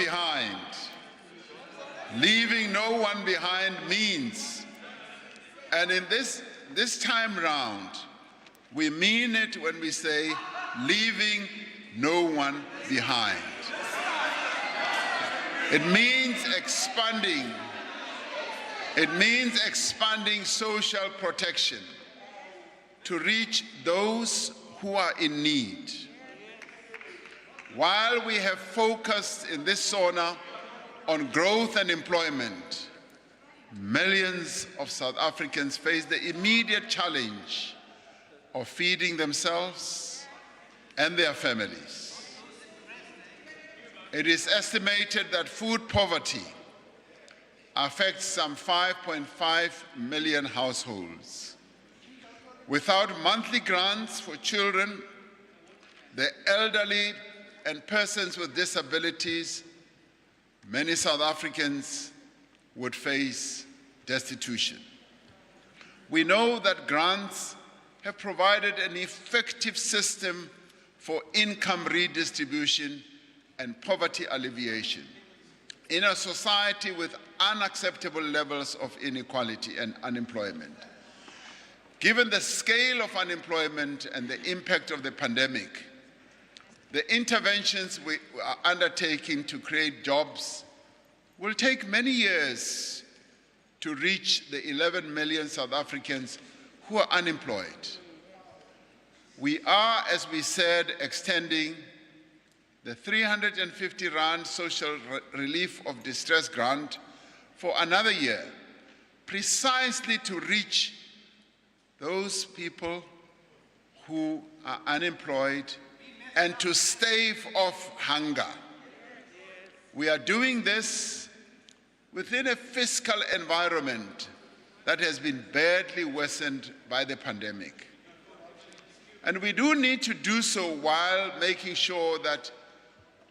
behind means, and in this time round, we mean it when we say leaving no one behind. It means expanding social protection to reach those who are in need. While we have focused in this SONA on growth and employment, millions of South Africans face the immediate challenge of feeding themselves and their families. It is estimated that food poverty affects some 5.5 million households. Without monthly grants for children, the elderly, and persons with disabilities, many South Africans would face destitution. We know that grants have provided an effective system for income redistribution and poverty alleviation in a society with unacceptable levels of inequality and unemployment. Given the scale of unemployment and the impact of the pandemic, The interventions we are undertaking to create jobs will take many years to reach the 11 million South Africans who are unemployed. We are, as we said, extending the 350 Rand Social Relief of Distress Grant for another year, precisely to reach those people who are unemployed and to stave off hunger. We are doing this within a fiscal environment that has been badly worsened by the pandemic. And we do need to do so while making sure that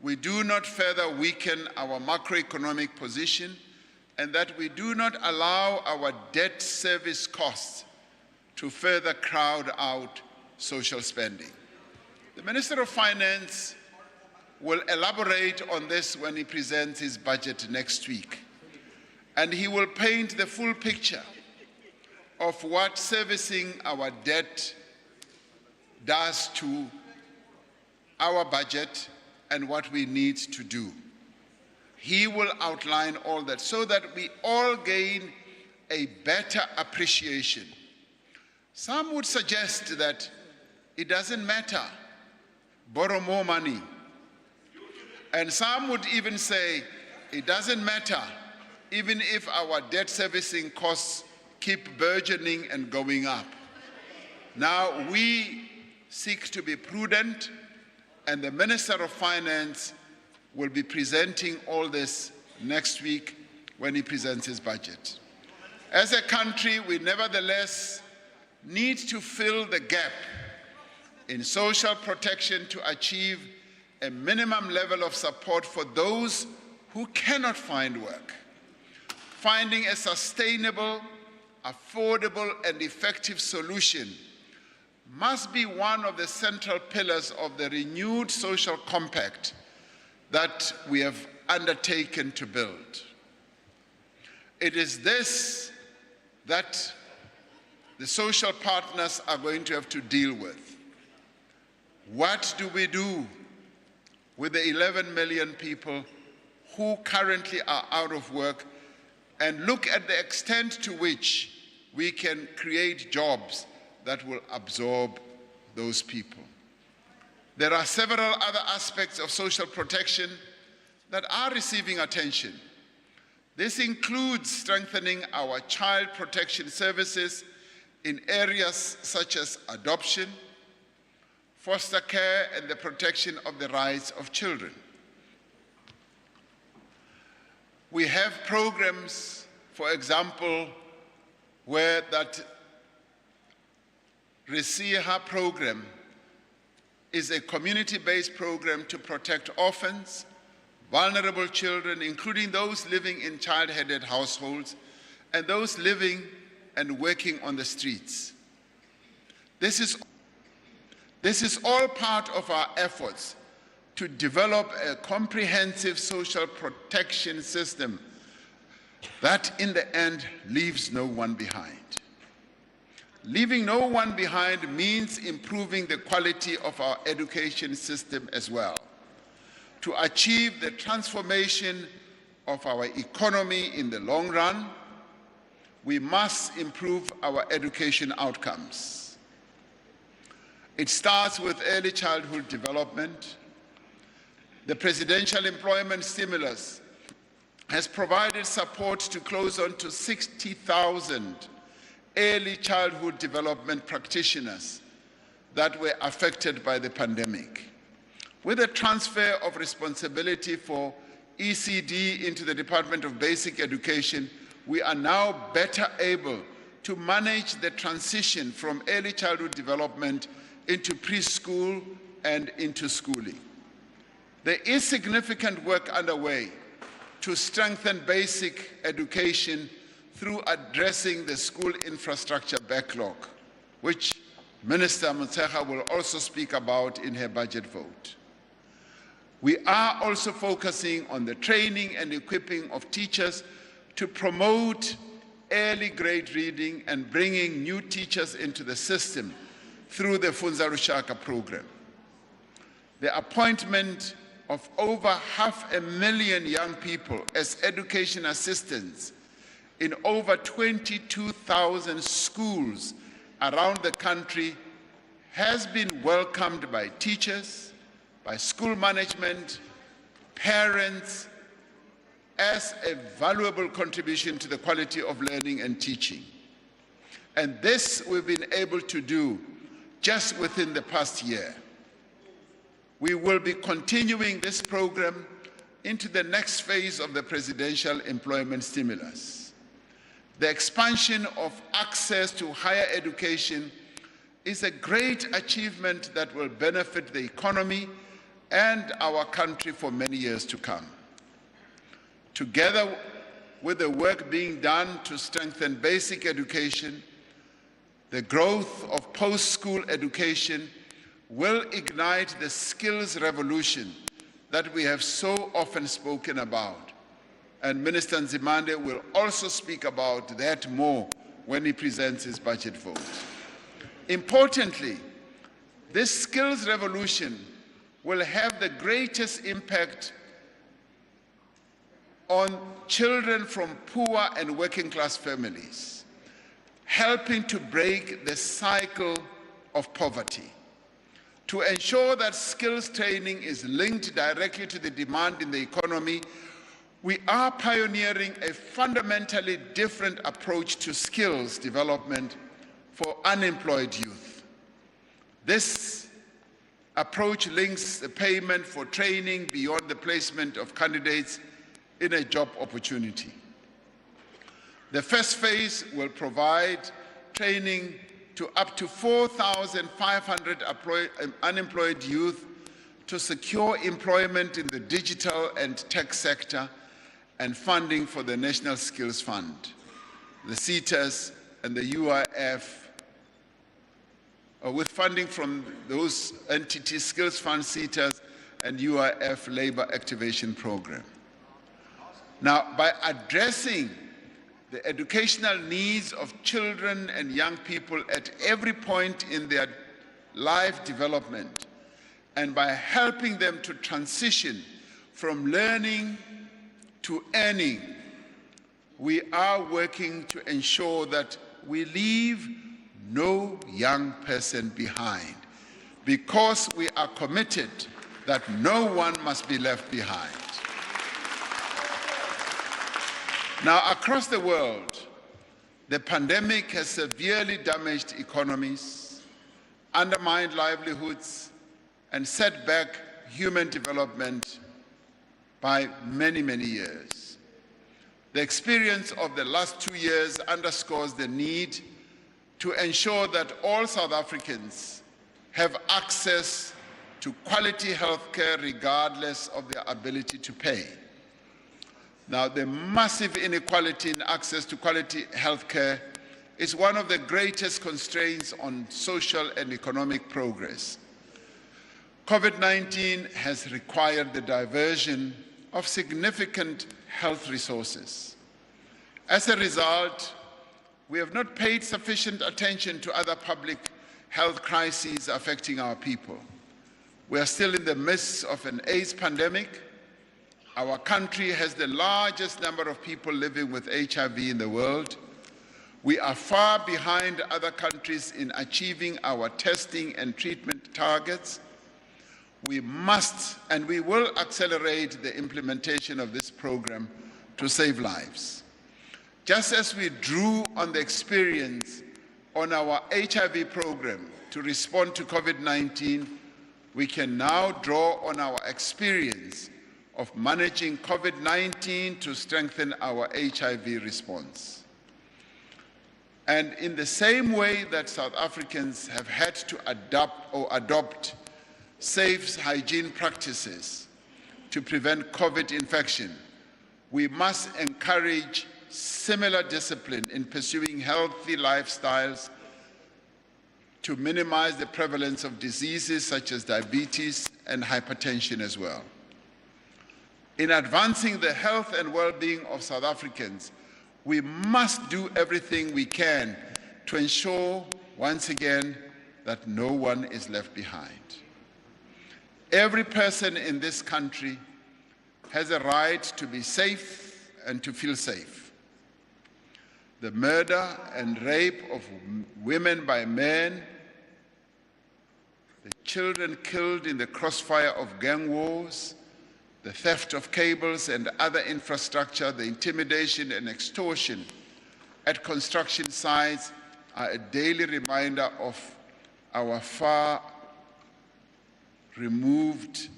we do not further weaken our macroeconomic position and that we do not allow our debt service costs to further crowd out social spending. The Minister of Finance will elaborate on this when he presents his budget next week. And he will paint the full picture of what servicing our debt does to our budget and what we need to do. He will outline all that so that we all gain a better appreciation. Some would suggest that it doesn't matter, borrow more money. And some would even say it doesn't matter, even if our debt servicing costs keep burgeoning and going up. Now, we seek to be prudent, and the Minister of Finance will be presenting all this next week when he presents his budget. As a country, we nevertheless need to fill the gap in social protection to achieve a minimum level of support for those who cannot find work. Finding a sustainable, affordable, and effective solution must be one of the central pillars of the renewed social compact that we have undertaken to build. It is this that the social partners are going to have to deal with. What do we do with the 11 million people who currently are out of work, and look at the extent to which we can create jobs that will absorb those people? There are several other aspects of social protection that are receiving attention. This includes strengthening our child protection services in areas such as adoption, foster care, and the protection of the rights of children. We have programs, for example, where that Resiha program is a community-based program to protect orphans, vulnerable children, including those living in child-headed households and those living and working on the streets. This is all part of our efforts to develop a comprehensive social protection system that in the end leaves no one behind. Leaving no one behind means improving the quality of our education system as well. To achieve the transformation of our economy in the long run, we must improve our education outcomes. It starts with early childhood development. The Presidential Employment Stimulus has provided support to close on to 60,000 early childhood development practitioners that were affected by the pandemic. With the transfer of responsibility for ECD into the Department of Basic Education, we are now better able to manage the transition from early childhood development into preschool and into schooling. There is significant work underway to strengthen basic education through addressing the school infrastructure backlog, which Minister Motshekga will also speak about in her budget vote. We are also focusing on the training and equipping of teachers to promote early grade reading and bringing new teachers into the system through the Funza Lushaka program. the appointment of over 500,000 young people as education assistants in over 22,000 schools around the country has been welcomed by teachers, by school management, parents, as a valuable contribution to the quality of learning and teaching. And this we've been able to do just within the past year. We will be continuing this program into the next phase of the presidential employment stimulus. The expansion of access to higher education is a great achievement that will benefit the economy and our country for many years to come. Together with the work being done to strengthen basic education, the growth of post-school education will ignite the skills revolution that we have so often spoken about. And Minister Nzimande will also speak about that more when he presents his budget vote. Importantly, this skills revolution will have the greatest impact on children from poor and working class families, helping to break the cycle of poverty. To ensure that skills training is linked directly to the demand in the economy, we are pioneering a fundamentally different approach to skills development for unemployed youth. This approach links the payment for training beyond the placement of candidates in a job opportunity. The first phase will provide training to up to 4,500 unemployed youth to secure employment in the digital and tech sector and funding for the National Skills Fund, the CETAs and the UIF, with funding from those entities, Skills Fund, CETAs and UIF Labor Activation Program. Now, by addressing the educational needs of children and young people at every point in their life development, and by helping them to transition from learning to earning, we are working to ensure that we leave no young person behind, because we are committed that no one must be left behind. Now, across the world, the pandemic has severely damaged economies, undermined livelihoods, and set back human development by many, many years. The experience of the last 2 years underscores the need to ensure that all South Africans have access to quality health care regardless of their ability to pay. Now, the massive inequality in access to quality health care is one of the greatest constraints on social and economic progress. COVID-19 has required the diversion of significant health resources. As a result, we have not paid sufficient attention to other public health crises affecting our people. We are still in the midst of an AIDS pandemic. Our country has the largest number of people living with HIV in the world. We are far behind other countries in achieving our testing and treatment targets. We must and we will accelerate the implementation of this program to save lives. Just as we drew on the experience on our HIV program to respond to COVID-19, we can now draw on our experience of managing COVID-19 to strengthen our HIV response. And in the same way that South Africans have had to adopt safe hygiene practices to prevent COVID infection, we must encourage similar discipline in pursuing healthy lifestyles to minimize the prevalence of diseases such as diabetes and hypertension as well. In advancing the health and well-being of South Africans, we must do everything we can to ensure, once again, that no one is left behind. Every person in this country has a right to be safe and to feel safe. The murder and rape of women by men, the children killed in the crossfire of gang wars, the theft of cables and other infrastructure, the intimidation and extortion at construction sites are a daily reminder of our far removed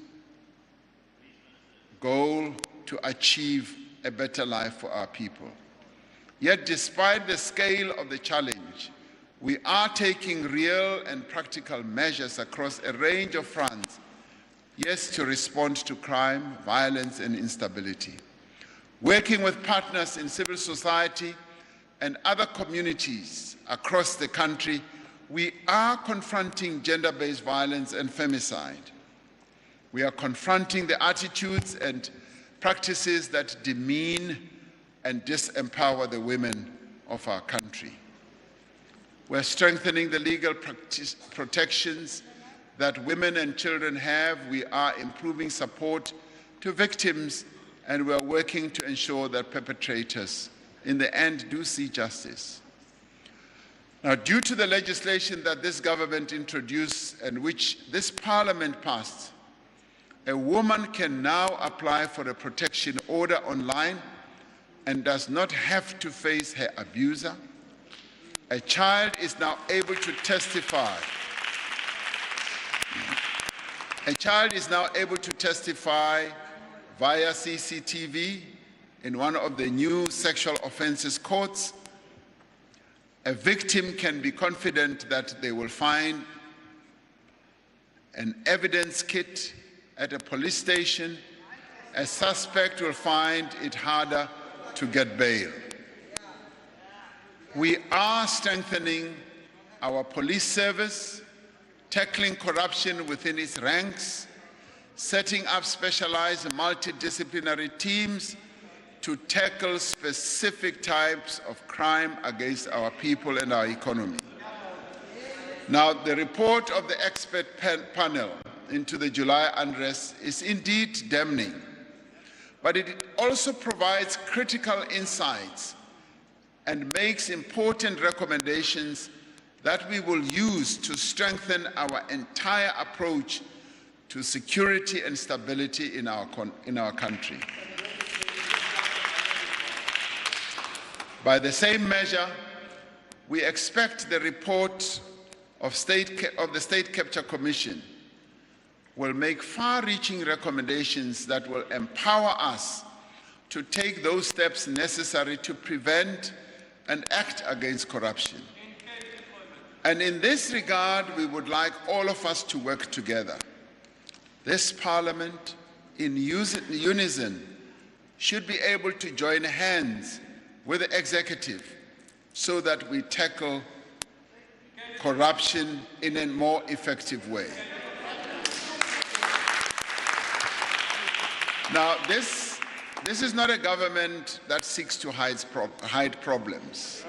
goal to achieve a better life for our people. Yet, despite the scale of the challenge, we are taking real and practical measures across a range of fronts, yes, to respond to crime, violence, and instability. Working with partners in civil society and other communities across the country, we are confronting gender-based violence and femicide. We are confronting the attitudes and practices that demean and disempower the women of our country. We're strengthening the legal protections that women and children have. We are improving support to victims, and we're working to ensure that perpetrators, in the end, do see justice. Now, due to the legislation that this government introduced and which this parliament passed, a woman can now apply for a protection order online and does not have to face her abuser. A child is now able to testify. A child is now able to testify via CCTV in one of the new sexual offences courts. A victim can be confident that they will find an evidence kit at a police station. A suspect will find it harder to get bail. We are strengthening our police service, tackling corruption within its ranks, setting up specialized multidisciplinary teams to tackle specific types of crime against our people and our economy. Now, the report of the expert panel into the July unrest is indeed damning, but it also provides critical insights and makes important recommendations that we will use to strengthen our entire approach to security and stability in our country. By the same measure, we expect the report of the State Capture Commission will make far-reaching recommendations that will empower us to take those steps necessary to prevent and act against corruption. And in this regard, we would like all of us to work together. This Parliament, in unison, should be able to join hands with the executive so that we tackle corruption in a more effective way. Now, this is not a government that seeks to hide problems.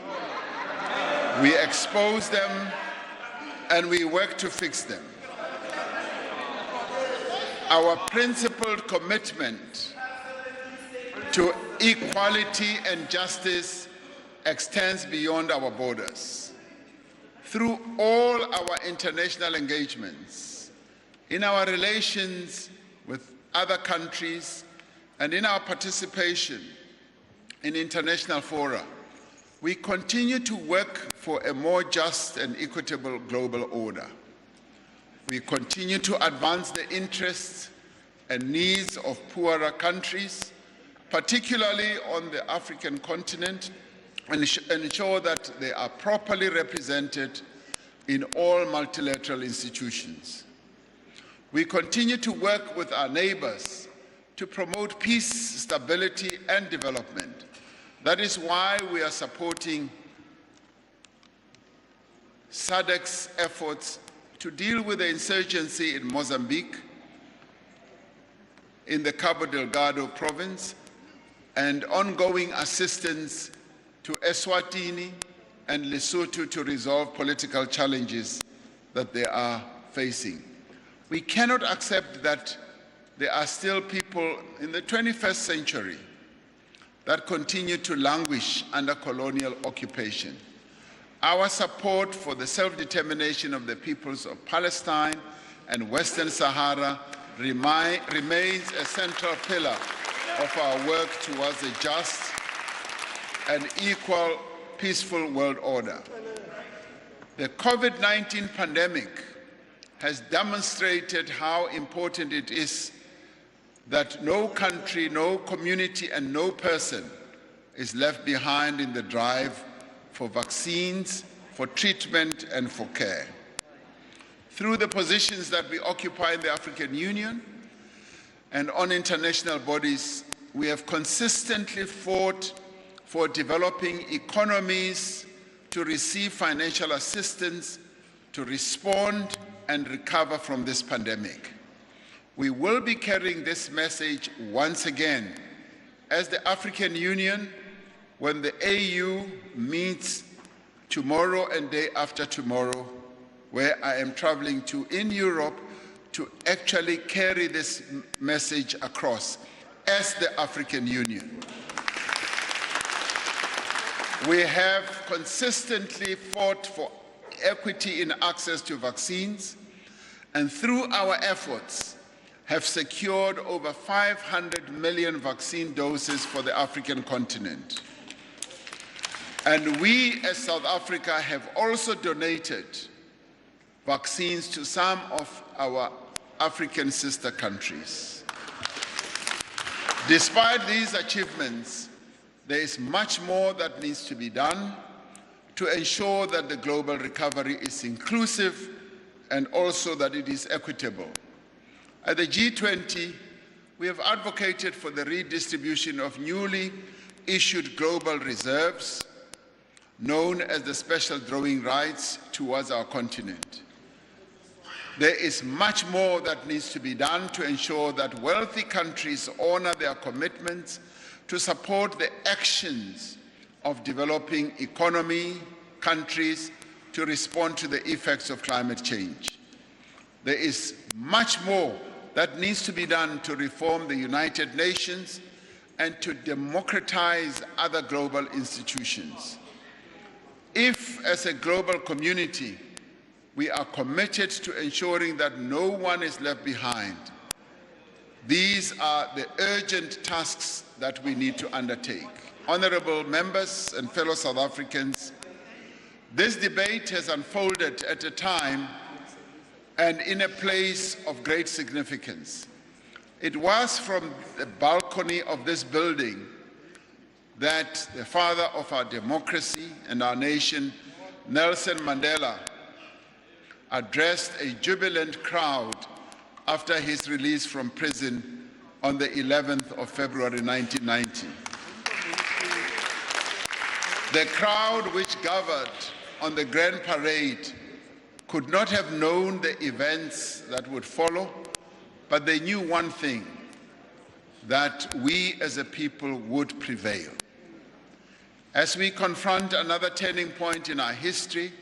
We expose them and we work to fix them. Our principled commitment to equality and justice extends beyond our borders. Through all our international engagements, in our relations with other countries, and in our participation in international fora, we continue to work for a more just and equitable global order. We continue to advance the interests and needs of poorer countries, particularly on the African continent, and ensure that they are properly represented in all multilateral institutions. We continue to work with our neighbors to promote peace, stability, and development. That is why we are supporting SADC's efforts to deal with the insurgency in Mozambique, in the Cabo Delgado province, and ongoing assistance to Eswatini and Lesotho to resolve political challenges that they are facing. We cannot accept that there are still people in the 21st century that continue to languish under colonial occupation. Our support for the self-determination of the peoples of Palestine and Western Sahara remains a central pillar of our work towards a just and equal, peaceful world order. The COVID-19 pandemic has demonstrated how important it is that no country, no community, and no person is left behind in the drive for vaccines, for treatment, and for care. Through the positions that we occupy in the African Union and on international bodies, we have consistently fought for developing economies to receive financial assistance to respond and recover from this pandemic. We will be carrying this message once again as the African Union when the AU meets tomorrow and day after tomorrow, where I am traveling to in Europe to actually carry this message across as the African Union. We have consistently fought for equity in access to vaccines, and through our efforts have secured over 500 million vaccine doses for the African continent. And we as South Africa have also donated vaccines to some of our African sister countries. Despite these achievements, there is much more that needs to be done to ensure that the global recovery is inclusive and also that it is equitable. At the G20, we have advocated for the redistribution of newly issued global reserves, known as the special drawing rights, towards our continent. There is much more that needs to be done to ensure that wealthy countries honor their commitments to support the actions of developing countries to respond to the effects of climate change. There is much more that needs to be done to reform the United Nations and to democratize other global institutions. If, as a global community, we are committed to ensuring that no one is left behind, these are the urgent tasks that we need to undertake. Honorable members and fellow South Africans, this debate has unfolded at a time and in a place of great significance. It was from the balcony of this building that the father of our democracy and our nation, Nelson Mandela, addressed a jubilant crowd after his release from prison on the 11th of February 1990. The crowd which gathered on the Grand Parade could not have known the events that would follow, but they knew one thing, that we as a people would prevail. As we confront another turning point in our history,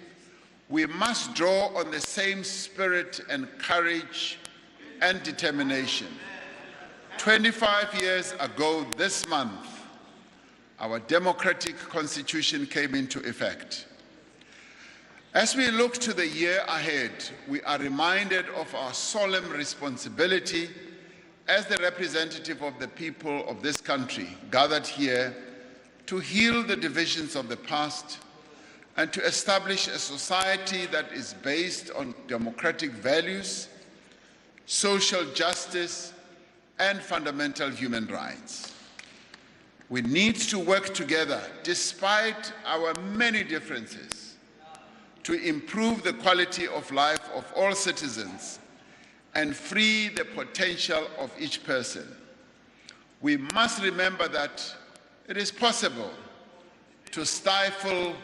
we must draw on the same spirit and courage and determination. 25 years ago this month, our democratic constitution came into effect. As we look to the year ahead, we are reminded of our solemn responsibility as the representative of the people of this country gathered here to heal the divisions of the past and to establish a society that is based on democratic values, social justice, and fundamental human rights. We need to work together, despite our many differences, to improve the quality of life of all citizens and free the potential of each person. We must remember that it is possible to stifle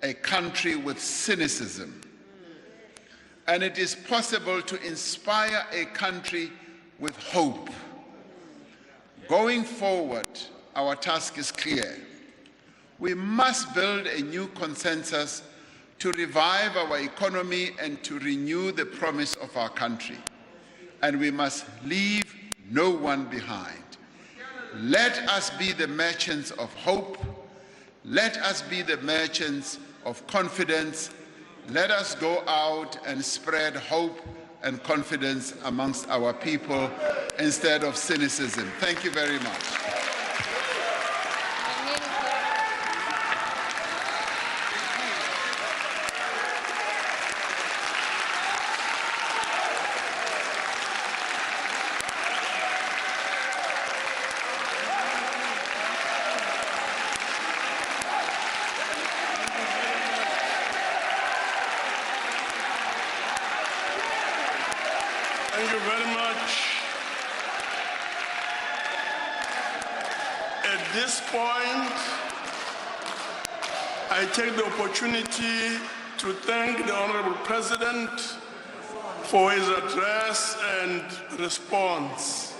a country with cynicism, and it is possible to inspire a country with hope. Going forward, our task is clear. We must build a new consensus to revive our economy and to renew the promise of our country. and we must leave no one behind. Let us be the merchants of hope. Let us be the merchants of confidence. Let us go out and spread hope and confidence amongst our people instead of cynicism. Thank you very much. Thank you very much. At this point, I take the opportunity to thank the Honorable President for his address and response.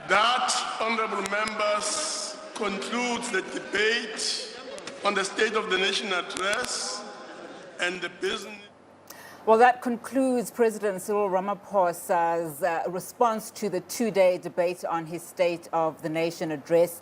That, honorable members, concludes the debate on the State of the Nation address and the business. Well, that concludes President Cyril Ramaphosa's response to the two-day debate on his State of the Nation address.